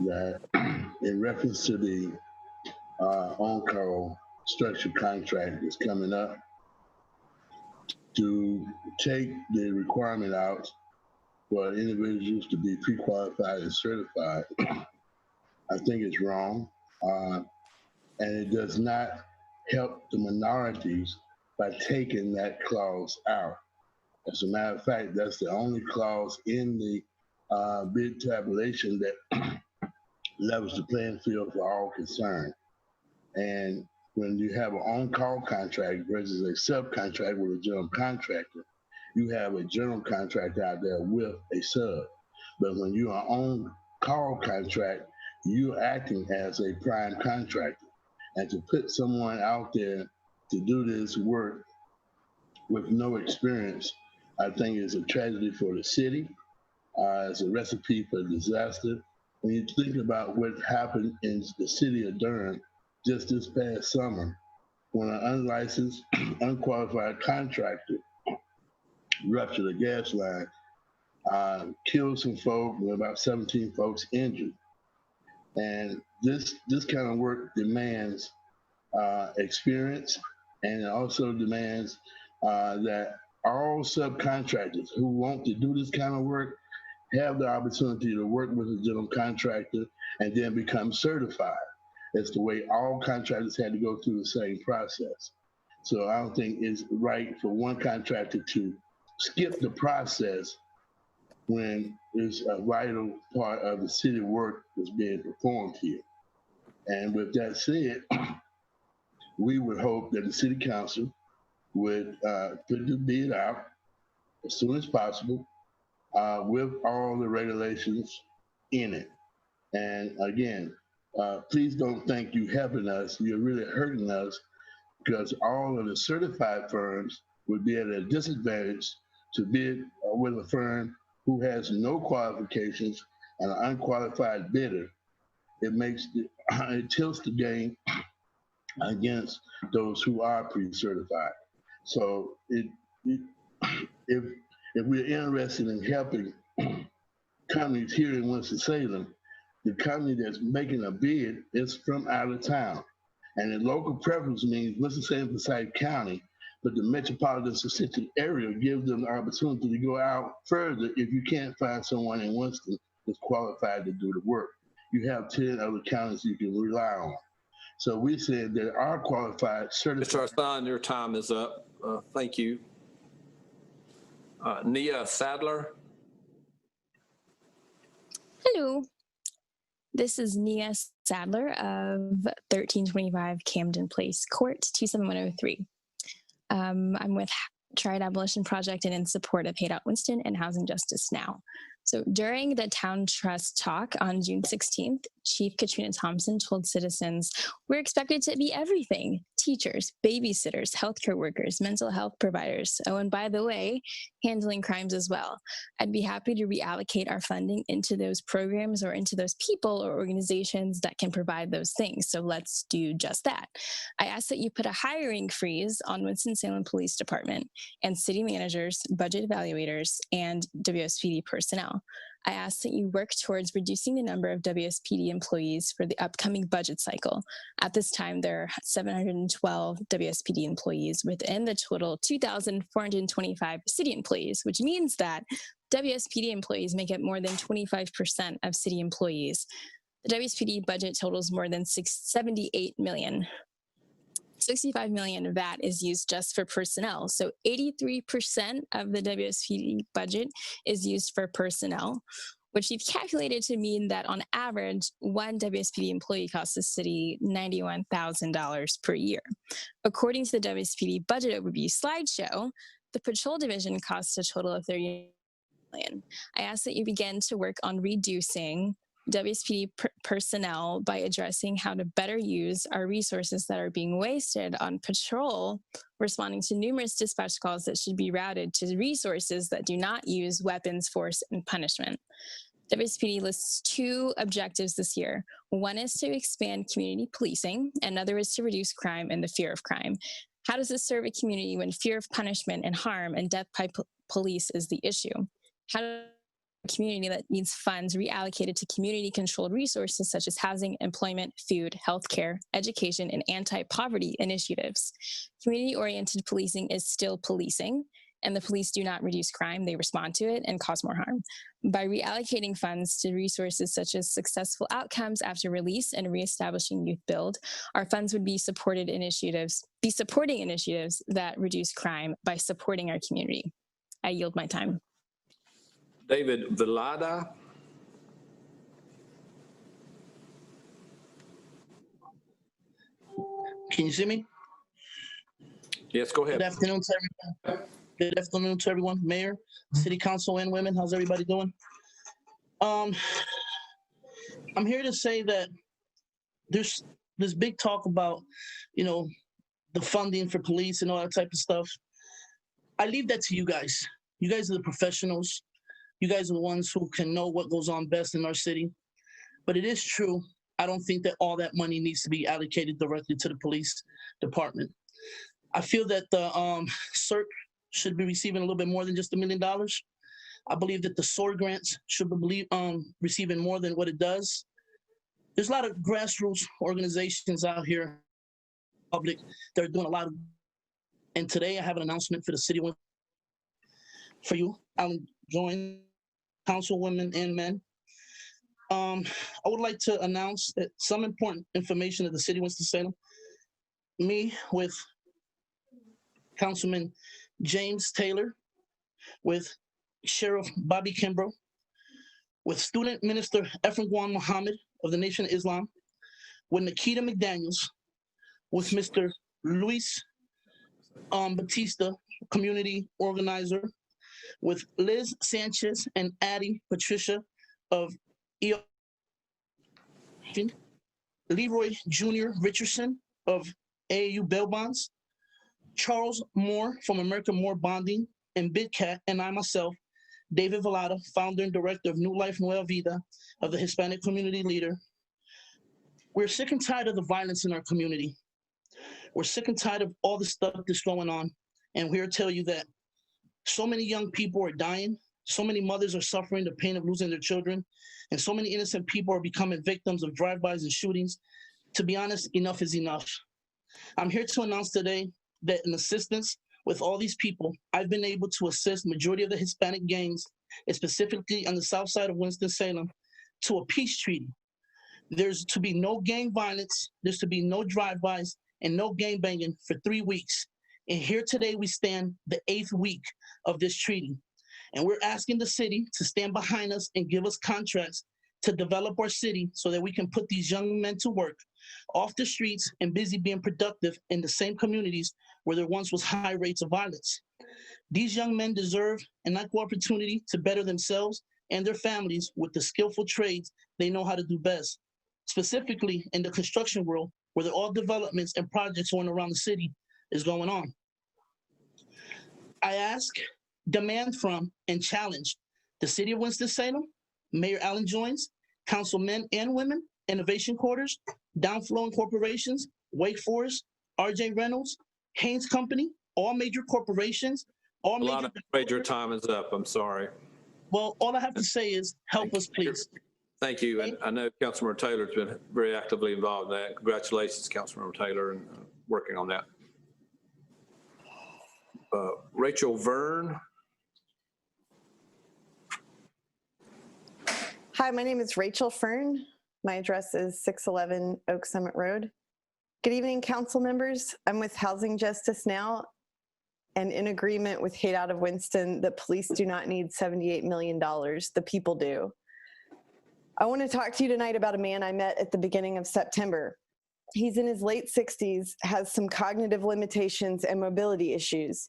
that in reference to the on-call structured contract that's coming up, to take the requirement out for individuals to be pre-qualified and certified, I think it's wrong. And it does not help the minorities by taking that clause out. As a matter of fact, that's the only clause in the bid tabulation that levels the playing field for all concerned. And when you have an on-call contract versus a subcontract with a general contractor, you have a general contractor out there with a sub. But when you're an on-call contract, you're acting as a prime contractor. And to put someone out there to do this work with no experience, I think is a tragedy for the city. It's a recipe for disaster. When you think about what happened in the city of Durham just this past summer, when an unlicensed, unqualified contractor ruptured a gas line, killed some folk, with about 17 folks injured. And this kind of work demands experience, and it also demands that all subcontractors who want to do this kind of work have the opportunity to work with a general contractor and then become certified. That's the way all contractors had to go through the same process. So I don't think it's right for one contractor to skip the process when it's a vital part of the city work that's being performed here. And with that said, we would hope that the City Council would put the bid out as soon as possible with all the regulations in it. And again, please don't think you're helping us. You're really hurting us, because all of the certified firms would be at a disadvantage to bid with a firm who has no qualifications and an unqualified bidder. It tilts the game against those who are pre-certified. So if we're interested in helping companies here in Winston-Salem, the company that's making a bid is from out of town. And the local preference means Winston-Salem, Forsyth County, but the metropolitan statistical area gives them the opportunity to go out further if you can't find someone in Winston that's qualified to do the work. You have 10 other counties you can rely on. So we said that our qualified certified. Mr. Hassan, your time is up. Thank you. Nia Sadler. Hello. This is Nia Sadler of 1325 Camden Place Court, 27103. I'm with Triad Abolition Project and in support of Hate Out Winston and Housing Justice Now. So during the Town Trust talk on June 16th, Chief Katrina Thompson told citizens, we're expected to be everything: teachers, babysitters, healthcare workers, mental health providers. Oh, and by the way, handling crimes as well. I'd be happy to reallocate our funding into those programs or into those people or organizations that can provide those things. So let's do just that. I ask that you put a hiring freeze on Winston-Salem Police Department and city managers, budget evaluators, and WSPD personnel. I ask that you work towards reducing the number of WSPD employees for the upcoming budget cycle. At this time, there are 712 WSPD employees within the total 2,425 city employees, which means that WSPD employees make up more than 25% of city employees. The WSPD budget totals more than $78 million. 65 million of that is used just for personnel. So 83% of the WSPD budget is used for personnel, which you've calculated to mean that on average, one WSPD employee costs the city $91,000 per year. According to the WSPD budget overview slideshow, the patrol division costs a total of $30 million. I ask that you begin to work on reducing WSPD personnel by addressing how to better use our resources that are being wasted on patrol, responding to numerous dispatch calls that should be routed to resources that do not use weapons, force, and punishment. WSPD lists two objectives this year. One is to expand community policing, and another is to reduce crime and the fear of crime. How does this serve a community when fear of punishment and harm and death by police is the issue? How do a community that needs funds reallocated to community-controlled resources such as housing, employment, food, healthcare, education, and anti-poverty initiatives? Community-oriented policing is still policing, and the police do not reduce crime, they respond to it and cause more harm. By reallocating funds to resources such as successful outcomes after release and reestablishing youth build, our funds would be supporting initiatives that reduce crime by supporting our community. I yield my time. David Villada. Can you see me? Yes, go ahead. Good afternoon to everyone. Good afternoon to everyone, Mayor, City Council, and women. How's everybody doing? I'm here to say that there's this big talk about, the funding for police and all that type of stuff. I leave that to you guys. You guys are the professionals. You guys are the ones who can know what goes on best in our city. But it is true, I don't think that all that money needs to be allocated directly to the police department. I feel that the CERT should be receiving a little bit more than just $1 million. I believe that the SOAR grants should be receiving more than what it does. There's a lot of grassroots organizations out here, public, that are doing a lot of, and today I have an announcement for the city for you. I'm joining councilwomen and men. I would like to announce that some important information of the city of Winston-Salem, me with Councilman James Taylor, with Sheriff Bobby Kimbrough, with Student Minister Efren Guan Muhammad of the Nation of Islam, with Nikita McDaniels, with Mr. Luis Batista, community organizer, with Liz Sanchez and Addie Patricia of EO, Leroy Jr. Richardson of AAU Bail Bonds, Charles Moore from American Moore Bonding, and BidCat, and I myself, David Villada, founder and director of New Life Nueva Vida, of the Hispanic community leader. We're sick and tired of the violence in our community. We're sick and tired of all the stuff that's going on. And we're here to tell you that so many young people are dying. So many mothers are suffering the pain of losing their children. And so many innocent people are becoming victims of drive-bys and shootings. To be honest, enough is enough. I'm here to announce today that in assistance with all these people, I've been able to assist majority of the Hispanic gangs, specifically on the south side of Winston-Salem, to a peace treaty. There's to be no gang violence, there's to be no drive-bys, and no gang banging for 3 weeks. And here today we stand the 8th week of this treaty. And we're asking the city to stand behind us and give us contracts to develop our city so that we can put these young men to work off the streets and busy being productive in the same communities where there once was high rates of violence. These young men deserve an equal opportunity to better themselves and their families with the skillful trades they know how to do best, specifically in the construction world where all developments and projects going around the city is going on. I ask, demand from, and challenge the City of Winston-Salem, Mayor Alan Joins, councilmen and women, Innovation Quarters, Downflowing Corporations, Wake Forest, RJ Reynolds, Haynes Company, all major corporations, all A lot of major time is up. I'm sorry. Well, all I have to say is help us, please. Thank you. And I know Councilmember Taylor's been very actively involved in that. Congratulations, Councilmember Taylor, in working on that. Rachel Vern. Hi, my name is Rachel Fern. My address is 611 Oak Summit Road. Good evening, council members. I'm with Housing Justice Now and in agreement with Hate Out of Winston that police do not need $78 million. The people do. I want to talk to you tonight about a man I met at the beginning of September. He's in his late 60s, has some cognitive limitations and mobility issues.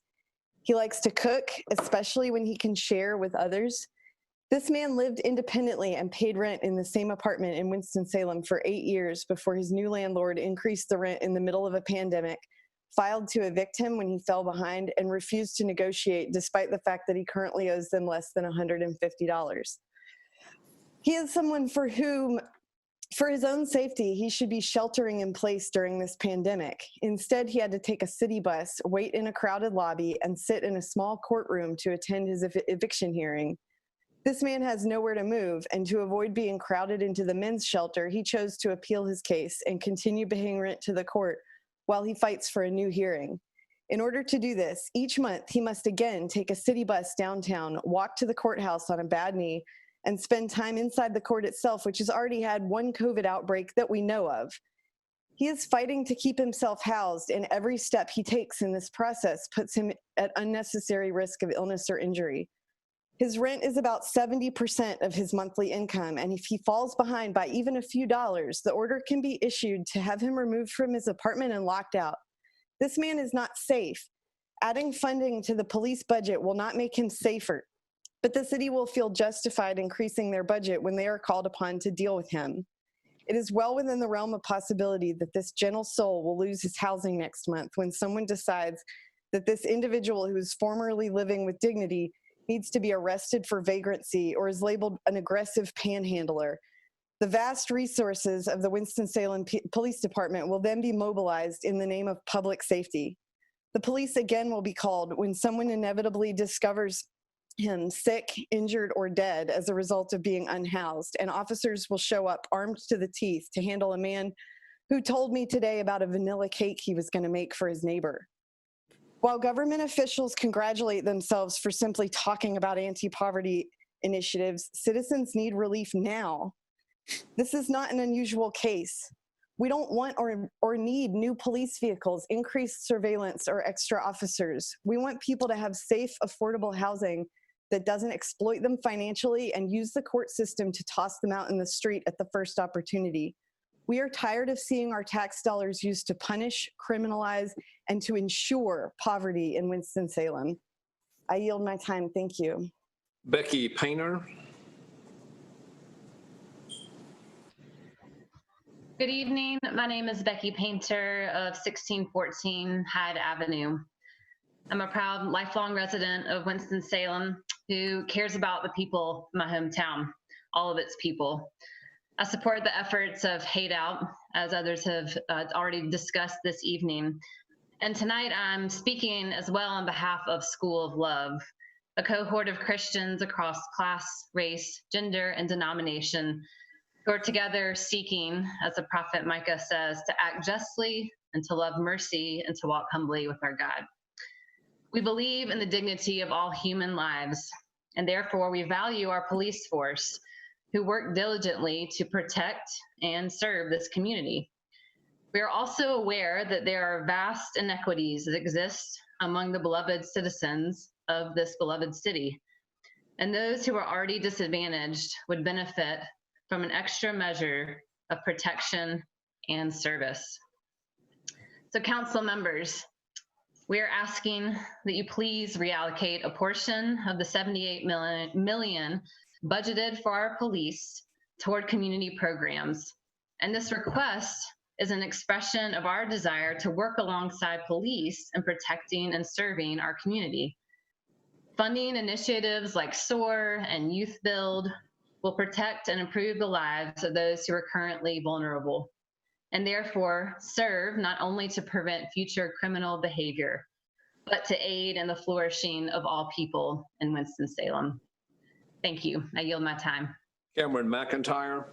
He likes to cook, especially when he can share with others. This man lived independently and paid rent in the same apartment in Winston-Salem for 8 years before his new landlord increased the rent in the middle of a pandemic, filed to evict him when he fell behind, and refused to negotiate despite the fact that he currently owes them less than $150. He is someone for whom, for his own safety, he should be sheltering in place during this pandemic. Instead, he had to take a city bus, wait in a crowded lobby, and sit in a small courtroom to attend his eviction hearing. This man has nowhere to move, and to avoid being crowded into the men's shelter, he chose to appeal his case and continue paying rent to the court while he fights for a new hearing. In order to do this, each month he must again take a city bus downtown, walk to the courthouse on a bad knee, and spend time inside the court itself, which has already had one COVID outbreak that we know of. He is fighting to keep himself housed, and every step he takes in this process puts him at unnecessary risk of illness or injury. His rent is about 70% of his monthly income, and if he falls behind by even a few dollars, the order can be issued to have him removed from his apartment and locked out. This man is not safe. Adding funding to the police budget will not make him safer, but the city will feel justified increasing their budget when they are called upon to deal with him. It is well within the realm of possibility that this gentle soul will lose his housing next month when someone decides that this individual who is formerly living with dignity needs to be arrested for vagrancy or is labeled an aggressive panhandler. The vast resources of the Winston-Salem Police Department will then be mobilized in the name of public safety. The police again will be called when someone inevitably discovers him sick, injured, or dead as a result of being unhoused, and officers will show up armed to the teeth to handle a man who told me today about a vanilla cake he was going to make for his neighbor. While government officials congratulate themselves for simply talking about anti-poverty initiatives, citizens need relief now. This is not an unusual case. We don't want or need new police vehicles, increased surveillance, or extra officers. We want people to have safe, affordable housing that doesn't exploit them financially and use the court system to toss them out in the street at the first opportunity. We are tired of seeing our tax dollars used to punish, criminalize, and to ensure poverty in Winston-Salem. I yield my time. Thank you. Becky Painter. Good evening. My name is Becky Painter of 1614 Hyde Avenue. I'm a proud lifelong resident of Winston-Salem who cares about the people of my hometown, all of its people. I support the efforts of Hate Out, as others have already discussed this evening. And tonight I'm speaking as well on behalf of School of Love, a cohort of Christians across class, race, gender, and denomination who are together seeking, as the prophet Micah says, to act justly and to love mercy and to walk humbly with our God. We believe in the dignity of all human lives, and therefore we value our police force who work diligently to protect and serve this community. We are also aware that there are vast inequities that exist among the beloved citizens of this beloved city, and those who are already disadvantaged would benefit from an extra measure of protection and service. So council members, we are asking that you please reallocate a portion of the $78 million budgeted for our police toward community programs. And this request is an expression of our desire to work alongside police in protecting and serving our community. Funding initiatives like SOAR and Youth Build will protect and improve the lives of those who are currently vulnerable, and therefore serve not only to prevent future criminal behavior, but to aid in the flourishing of all people in Winston-Salem. Thank you. I yield my time. Cameron McIntyre.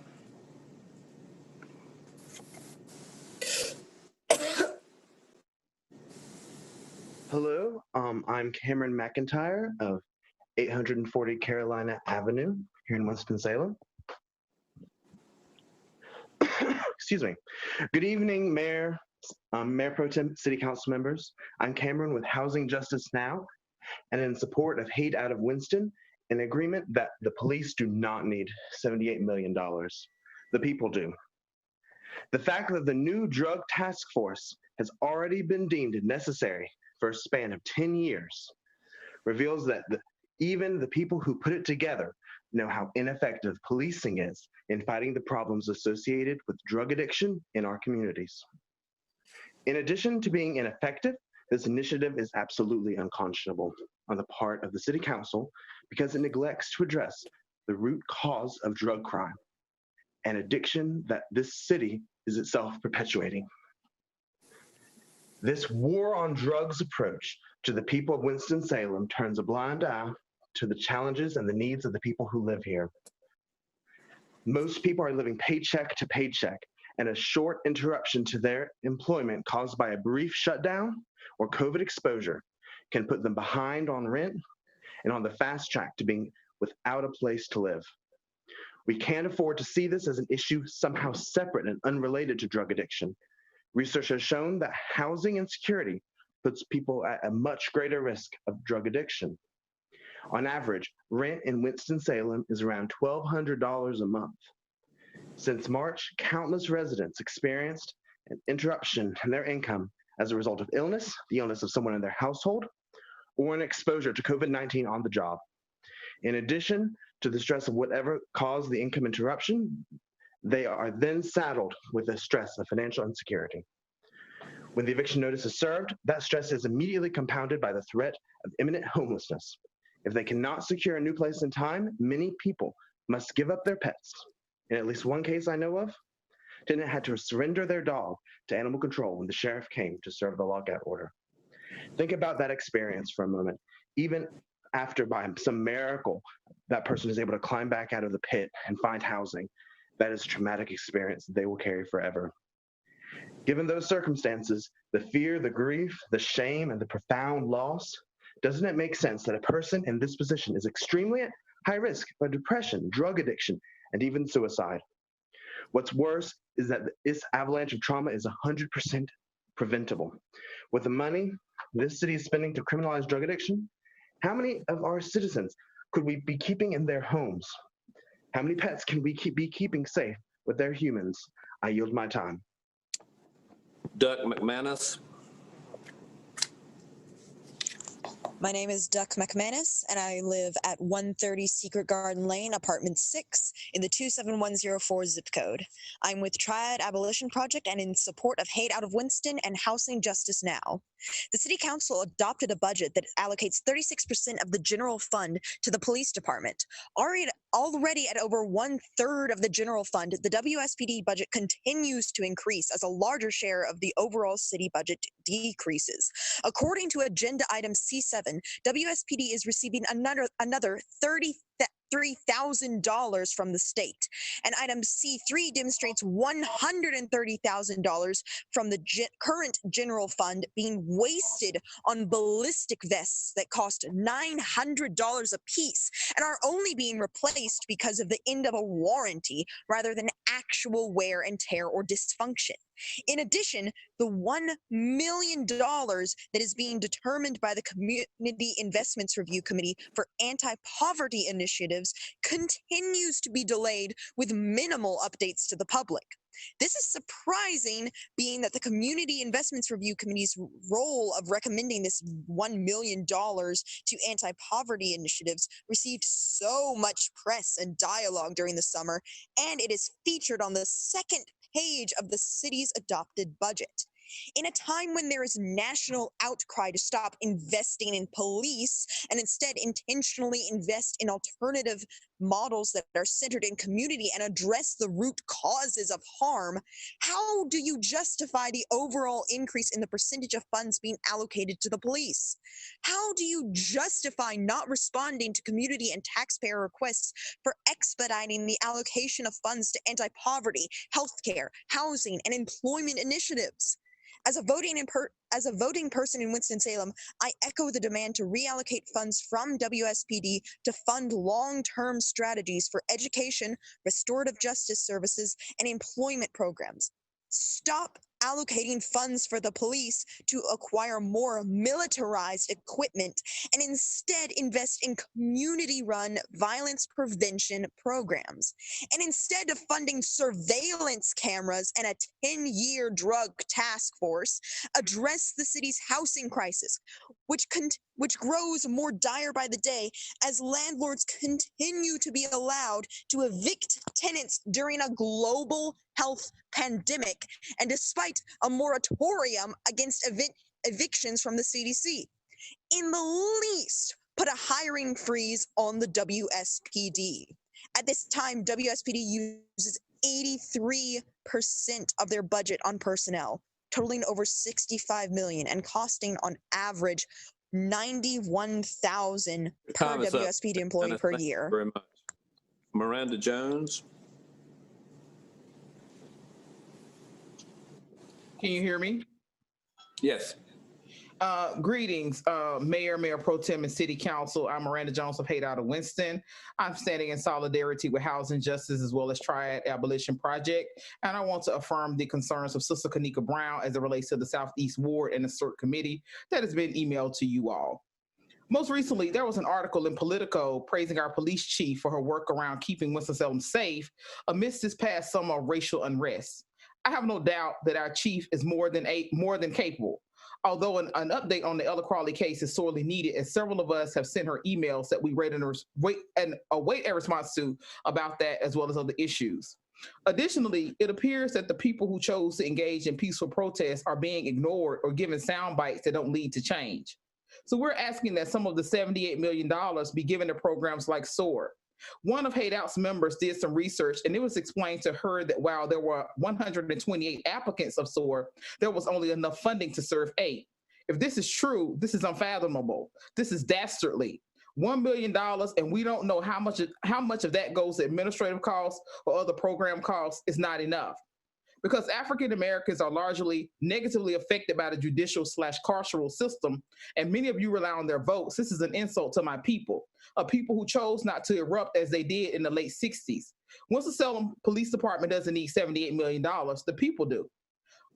Hello, I'm Cameron McIntyre of 840 Carolina Avenue here in Winston-Salem. Excuse me. Good evening, Mayor, Mayor Pro Tem, City Council members. I'm Cameron with Housing Justice Now, and in support of Hate Out of Winston, an agreement that the police do not need $78 million. The people do. The fact that the new drug task force has already been deemed necessary for a span of 10 years reveals that even the people who put it together know how ineffective policing is in fighting the problems associated with drug addiction in our communities. In addition to being ineffective, this initiative is absolutely unconscionable on the part of the City Council because it neglects to address the root cause of drug crime and addiction that this city is itself perpetuating. This war on drugs approach to the people of Winston-Salem turns a blind eye to the challenges and the needs of the people who live here. Most people are living paycheck to paycheck, and a short interruption to their employment caused by a brief shutdown or COVID exposure can put them behind on rent and on the fast track to being without a place to live. We can't afford to see this as an issue somehow separate and unrelated to drug addiction. Research has shown that housing insecurity puts people at a much greater risk of drug addiction. On average, rent in Winston-Salem is around $1,200 a month. Since March, countless residents experienced an interruption in their income as a result of illness, the illness of someone in their household, or an exposure to COVID-19 on the job. In addition to the stress of whatever caused the income interruption, they are then saddled with the stress of financial insecurity. When the eviction notice is served, that stress is immediately compounded by the threat of imminent homelessness. If they cannot secure a new place in time, many people must give up their pets. In at least one case I know of, tenant had to surrender their dog to animal control when the sheriff came to serve the lockout order. Think about that experience for a moment. Even after by some miracle, that person is able to climb back out of the pit and find housing, that is a traumatic experience that they will carry forever. Given those circumstances, the fear, the grief, the shame, and the profound loss, doesn't it make sense that a person in this position is extremely at high risk for depression, drug addiction, and even suicide? What's worse is that this avalanche of trauma is 100% preventable. With the money this city is spending to criminalize drug addiction, how many of our citizens could we be keeping in their homes? How many pets can we be keeping safe with their humans? I yield my time. Doug McManus. My name is Duck McManus, and I live at 130 Secret Garden Lane, Apartment 6, in the 27104 zip code. I'm with Triad Abolition Project and in support of Hate Out of Winston and Housing Justice Now. The City Council adopted a budget that allocates 36% of the general fund to the police department. Already at over 1/3 of the general fund, the WSPD budget continues to increase as a larger share of the overall city budget decreases. According to agenda item C7, WSPD is receiving another $33,000 from the state. And item C3 demonstrates $130,000 from the current general fund being wasted on ballistic vests that cost $900 a piece and are only being replaced because of the end of a warranty rather than actual wear and tear or dysfunction. In addition, the $1 million that is being determined by the Community Investments Review Committee for anti-poverty initiatives continues to be delayed with minimal updates to the public. This is surprising, being that the Community Investments Review Committee's role of recommending this $1 million to anti-poverty initiatives received so much press and dialogue during the summer, and it is featured on the second page of the city's adopted budget. In a time when there is national outcry to stop investing in police and instead intentionally invest in alternative models that are centered in community and address the root causes of harm, how do you justify the overall increase in the percentage of funds being allocated to the police? How do you justify not responding to community and taxpayer requests for expediting the allocation of funds to anti-poverty, healthcare, housing, and employment initiatives? As a voting person in Winston-Salem, I echo the demand to reallocate funds from WSPD to fund long-term strategies for education, restorative justice services, and employment programs. Stop allocating funds for the police to acquire more militarized equipment and instead invest in community-run violence prevention programs. And instead of funding surveillance cameras and a 10-year drug task force, address the city's housing crisis, which grows more dire by the day as landlords continue to be allowed to evict tenants during a global health pandemic and despite a moratorium against evictions from the CDC. In the least, put a hiring freeze on the WSPD. At this time, WSPD uses 83% of their budget on personnel, totaling over $65 million and costing on average $91,000 per WSPD employee per year. Thank you very much. Miranda Jones. Can you hear me? Yes. Greetings, Mayor Pro Tem, and City Council. I'm Miranda Johnson of Hate Out of Winston. I'm standing in solidarity with Housing Justice as well as Triad Abolition Project. And I want to affirm the concerns of Sister Kanika Brown as it relates to the Southeast Ward and the CERT committee that has been emailed to you all. Most recently, there was an article in Politico praising our police chief for her work around keeping Winston-Salem safe amidst this past summer of racial unrest. I have no doubt that our chief is more than capable. Although an update on the Ella Crawley case is sorely needed, as several of us have sent her emails that we read and await a response to about that, as well as other issues. Additionally, it appears that the people who chose to engage in peaceful protests are being ignored or given sound bites that don't lead to change. So we're asking that some of the $78 million be given to programs like SOAR. One of Hate Out's members did some research, and it was explained to her that while there were 128 applicants of SOAR, there was only enough funding to serve 8. If this is true, this is unfathomable. This is dastardly. $1 million, and we don't know how much of that goes to administrative costs or other program costs is not enough. Because African Americans are largely negatively affected by the judicial/carceral system, and many of you rely on their votes, this is an insult to my people, a people who chose not to erupt as they did in the late 60s. Winston-Salem Police Department doesn't need $78 million, the people do.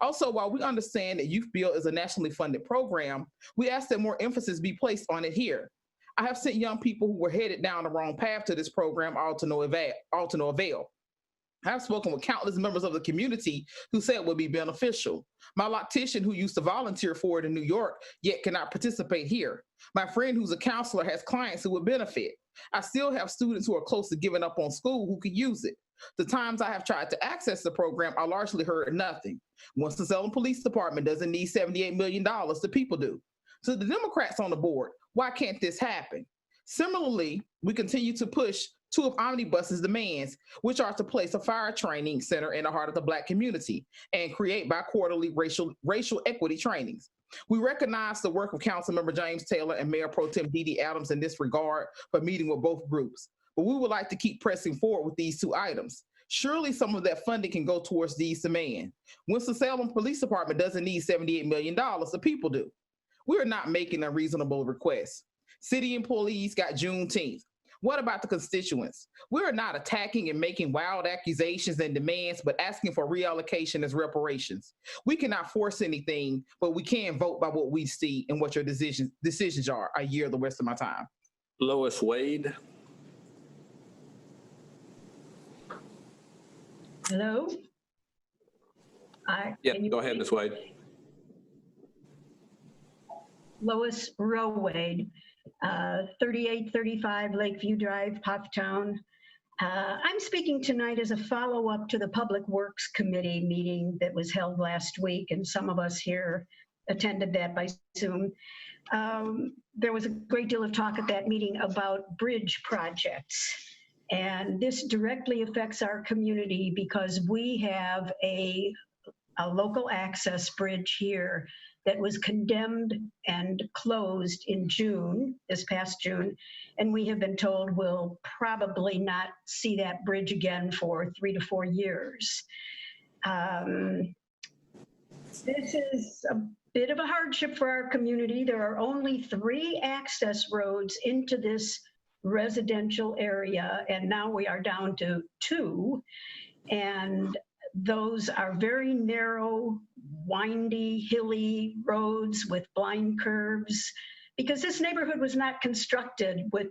Also, while we understand that Youth Build is a nationally funded program, we ask that more emphasis be placed on it here. I have sent young people who were headed down the wrong path to this program all to no avail. I've spoken with countless members of the community who said it would be beneficial. My loctician who used to volunteer for it in New York, yet cannot participate here. My friend who's a counselor has clients who would benefit. I still have students who are close to giving up on school who could use it. The times I have tried to access the program, I largely heard nothing. Winston-Salem Police Department doesn't need $78 million, the people do. So the Democrats on the board, why can't this happen? Similarly, we continue to push two of Omnibus's demands, which are to place a fire training center in the heart of the Black community and create bi-quarterly racial equity trainings. We recognize the work of Councilmember James Taylor and Mayor Pro Tem Dee Dee Adams in this regard for meeting with both groups, but we would like to keep pressing forward with these two items. Surely some of that funding can go towards these demands. Winston-Salem Police Department doesn't need $78 million, the people do. We are not making unreasonable requests. City employees got Juneteenth. What about the constituents? We are not attacking and making wild accusations and demands, but asking for reallocation as reparations. We cannot force anything, but we can vote by what we see and what your decisions are. I yield the rest of my time. Lois Wade. Hello? Yeah, go ahead, Ms. Wade. Lois Rowade, 3835 Lakeview Drive, Pufftown. I'm speaking tonight as a follow-up to the Public Works Committee meeting that was held last week, and some of us here attended that by Zoom. There was a great deal of talk at that meeting about bridge projects. And this directly affects our community because we have a local access bridge here that was condemned and closed in June, this past June, and we have been told we'll probably not see that bridge again for 3 to 4 years. This is a bit of a hardship for our community. There are only 3 access roads into this residential area, and now we are down to 2, and those are very narrow, windy, hilly roads with blind curves, because this neighborhood was not constructed with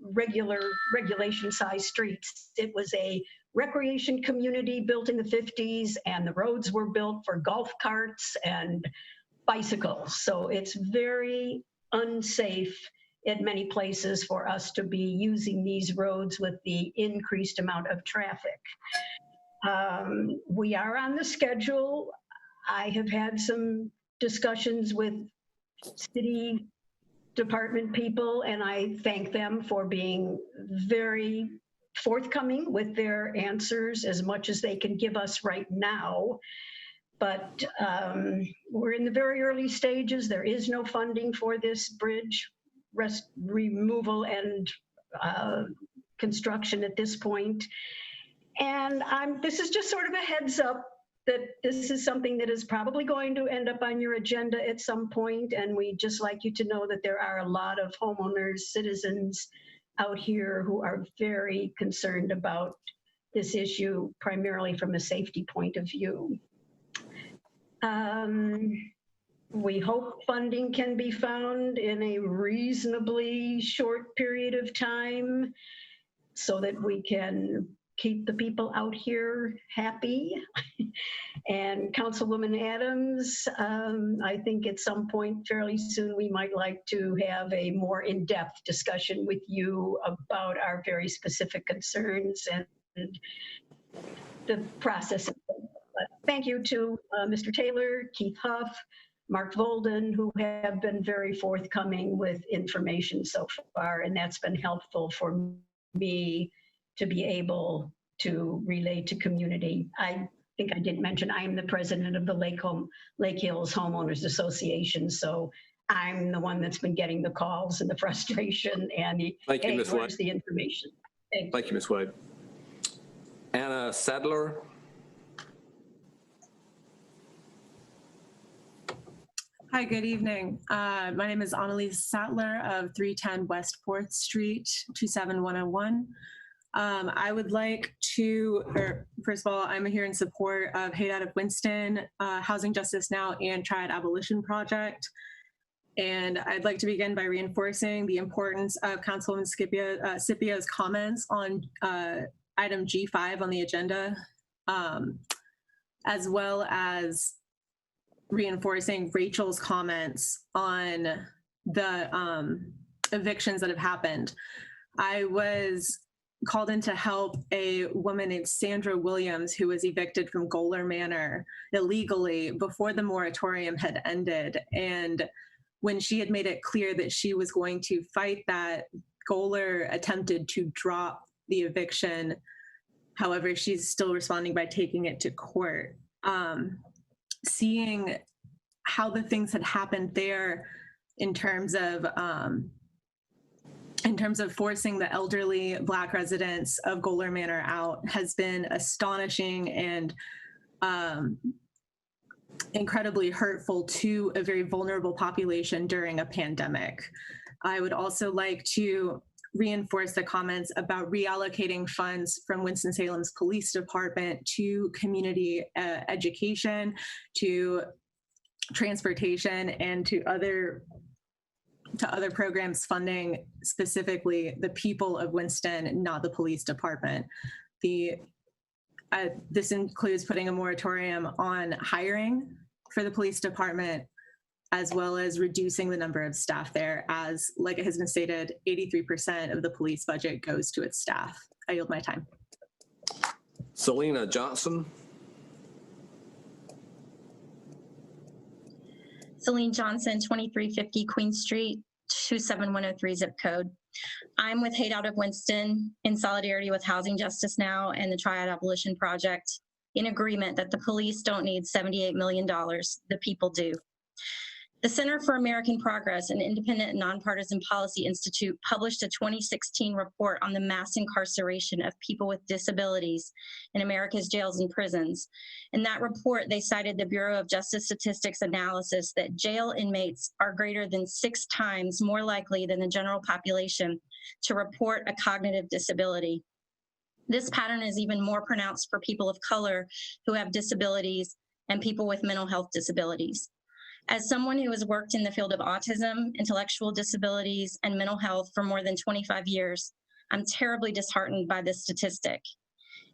regulation-sized streets. It was a recreation community built in the 50s, and the roads were built for golf carts and bicycles. So it's very unsafe at many places for us to be using these roads with the increased amount of traffic. We are on the schedule. I have had some discussions with city department people, and I thank them for being very forthcoming with their answers as much as they can give us right now. But we're in the very early stages. There is no funding for this bridge removal and construction at this point. And this is just sort of a heads up that this is something that is probably going to end up on your agenda at some point. And we'd just like you to know that there are a lot of homeowners, citizens out here who are very concerned about this issue, primarily from a safety point of view. We hope funding can be found in a reasonably short period of time so that we can keep the people out here happy. And Councilwoman Adams, I think at some point fairly soon, we might like to have a more in-depth discussion with you about our very specific concerns and the process. But thank you to Mr. Taylor, Keith Huff, Mark Volden, who have been very forthcoming with information so far, and that's been helpful for me to be able to relay to community. I think I didn't mention I am the president of the Lake Hills Homeowners Association, so I'm the one that's been getting the calls and the frustration and the, Thank you, hey, Ms. where's Wade. the information? Thank you, Ms. Wade. Anna Sadler. Hi, good evening. My name is Annalise Sadler of 310 West 4th Street, 27101. I would like to, first of all, I'm here in support of Hate Out of Winston, Housing Justice Now, and Triad Abolition Project. And I'd like to begin by reinforcing the importance of Councilwoman Scipio's comments on item G5 on the agenda. as well as reinforcing Rachel's comments on the evictions that have happened. I was called in to help a woman named Sandra Williams who was evicted from Goler Manor illegally before the moratorium had ended. And when she had made it clear that she was going to fight that, Goler attempted to drop the eviction. However, she's still responding by taking it to court. Seeing how the things had happened there in terms of forcing the elderly Black residents of Goler Manor out has been astonishing and incredibly hurtful to a very vulnerable population during a pandemic. I would also like to reinforce the comments about reallocating funds from Winston-Salem's police department to community education, to transportation, and to other programs funding specifically the people of Winston, not the police department. This includes putting a moratorium on hiring for the police department, as well as reducing the number of staff there, as, like it has been stated, 83% of the police budget goes to its staff. I yield my time. Selena Johnson. Celine Johnson, 2350 Queen Street, 27103 zip code. I'm with Hate Out of Winston in solidarity with Housing Justice Now and the Triad Abolition Project, in agreement that the police don't need $78 million, the people do. The Center for American Progress, an independent and nonpartisan policy institute, published a 2016 report on the mass incarceration of people with disabilities in America's jails and prisons. In that report, they cited the Bureau of Justice Statistics analysis that jail inmates are greater than 6 times more likely than the general population to report a cognitive disability. This pattern is even more pronounced for people of color who have disabilities and people with mental health disabilities. As someone who has worked in the field of autism, intellectual disabilities, and mental health for more than 25 years, I'm terribly disheartened by this statistic.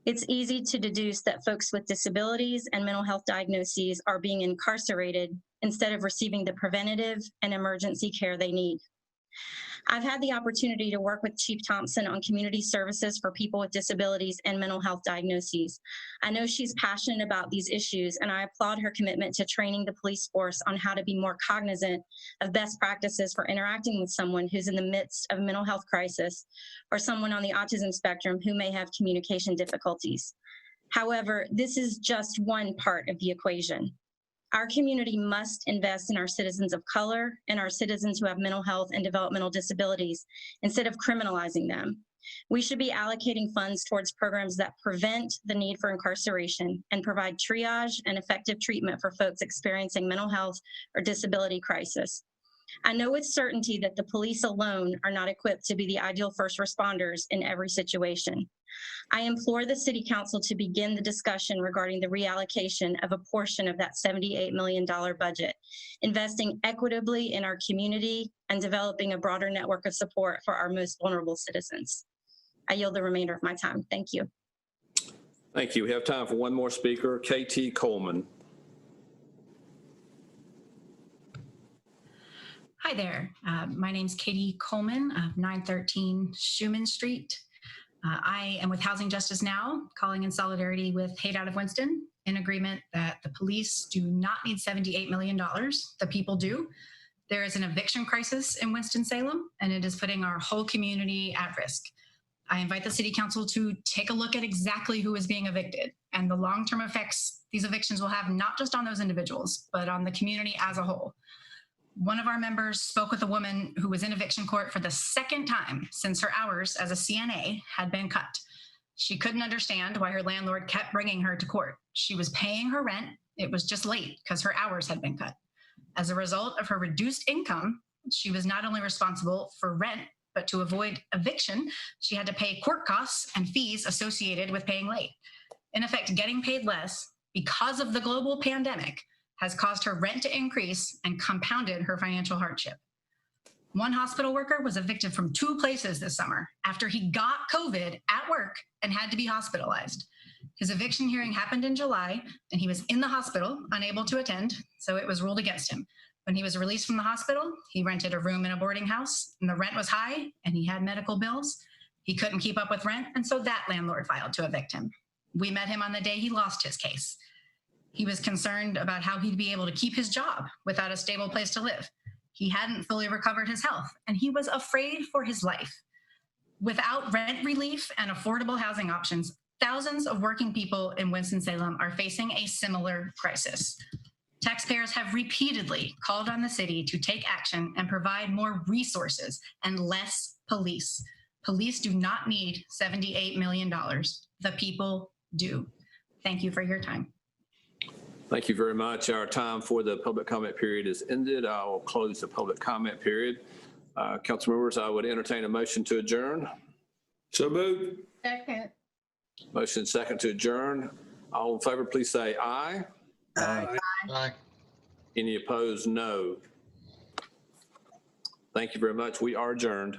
It's easy to deduce that folks with disabilities and mental health diagnoses are being incarcerated instead of receiving the preventative and emergency care they need. I've had the opportunity to work with Chief Thompson on community services for people with disabilities and mental health diagnoses. I know she's passionate about these issues, and I applaud her commitment to training the police force on how to be more cognizant of best practices for interacting with someone who's in the midst of a mental health crisis or someone on the autism spectrum who may have communication difficulties. However, this is just one part of the equation. Our community must invest in our citizens of color and our citizens who have mental health and developmental disabilities instead of criminalizing them. We should be allocating funds towards programs that prevent the need for incarceration and provide triage and effective treatment for folks experiencing mental health or disability crisis. I know with certainty that the police alone are not equipped to be the ideal first responders in every situation. I implore the City Council to begin the discussion regarding the reallocation of a portion of that $78 million budget, investing equitably in our community and developing a broader network of support for our most vulnerable citizens. I yield the remainder of my time. Thank you. Thank you. We have time for one more speaker, KT Coleman. Hi there. My name's Katie Coleman of 913 Schumann Street. I am with Housing Justice Now, calling in solidarity with Hate Out of Winston, in agreement that the police do not need $78 million. The people do. There is an eviction crisis in Winston-Salem, and it is putting our whole community at risk. I invite the City Council to take a look at exactly who is being evicted and the long-term effects these evictions will have, not just on those individuals, but on the community as a whole. One of our members spoke with a woman who was in eviction court for the second time since her hours as a CNA had been cut. She couldn't understand why her landlord kept bringing her to court. She was paying her rent. It was just late because her hours had been cut. As a result of her reduced income, she was not only responsible for rent, but to avoid eviction, she had to pay court costs and fees associated with paying late. In effect, getting paid less because of the global pandemic has caused her rent to increase and compounded her financial hardship. One hospital worker was evicted from 2 places this summer after he got COVID at work and had to be hospitalized. His eviction hearing happened in July, and he was in the hospital, unable to attend, so it was ruled against him. When he was released from the hospital, he rented a room in a boarding house, and the rent was high, and he had medical bills. He couldn't keep up with rent, and so that landlord filed to evict him. We met him on the day he lost his case. He was concerned about how he'd be able to keep his job without a stable place to live. He hadn't fully recovered his health, and he was afraid for his life. Without rent relief and affordable housing options, thousands of working people in Winston-Salem are facing a similar crisis. Taxpayers have repeatedly called on the city to take action and provide more resources and less police. Police do not need $78 million. The people do. Thank you for your time. Thank you very much. Our time for the public comment period is ended. I will close the public comment period. Council members, I would entertain a motion to adjourn. So moved. Second. Motion second to adjourn. All in favor, please say aye. Aye. Aye. Any opposed, no. Thank you very much. We are adjourned.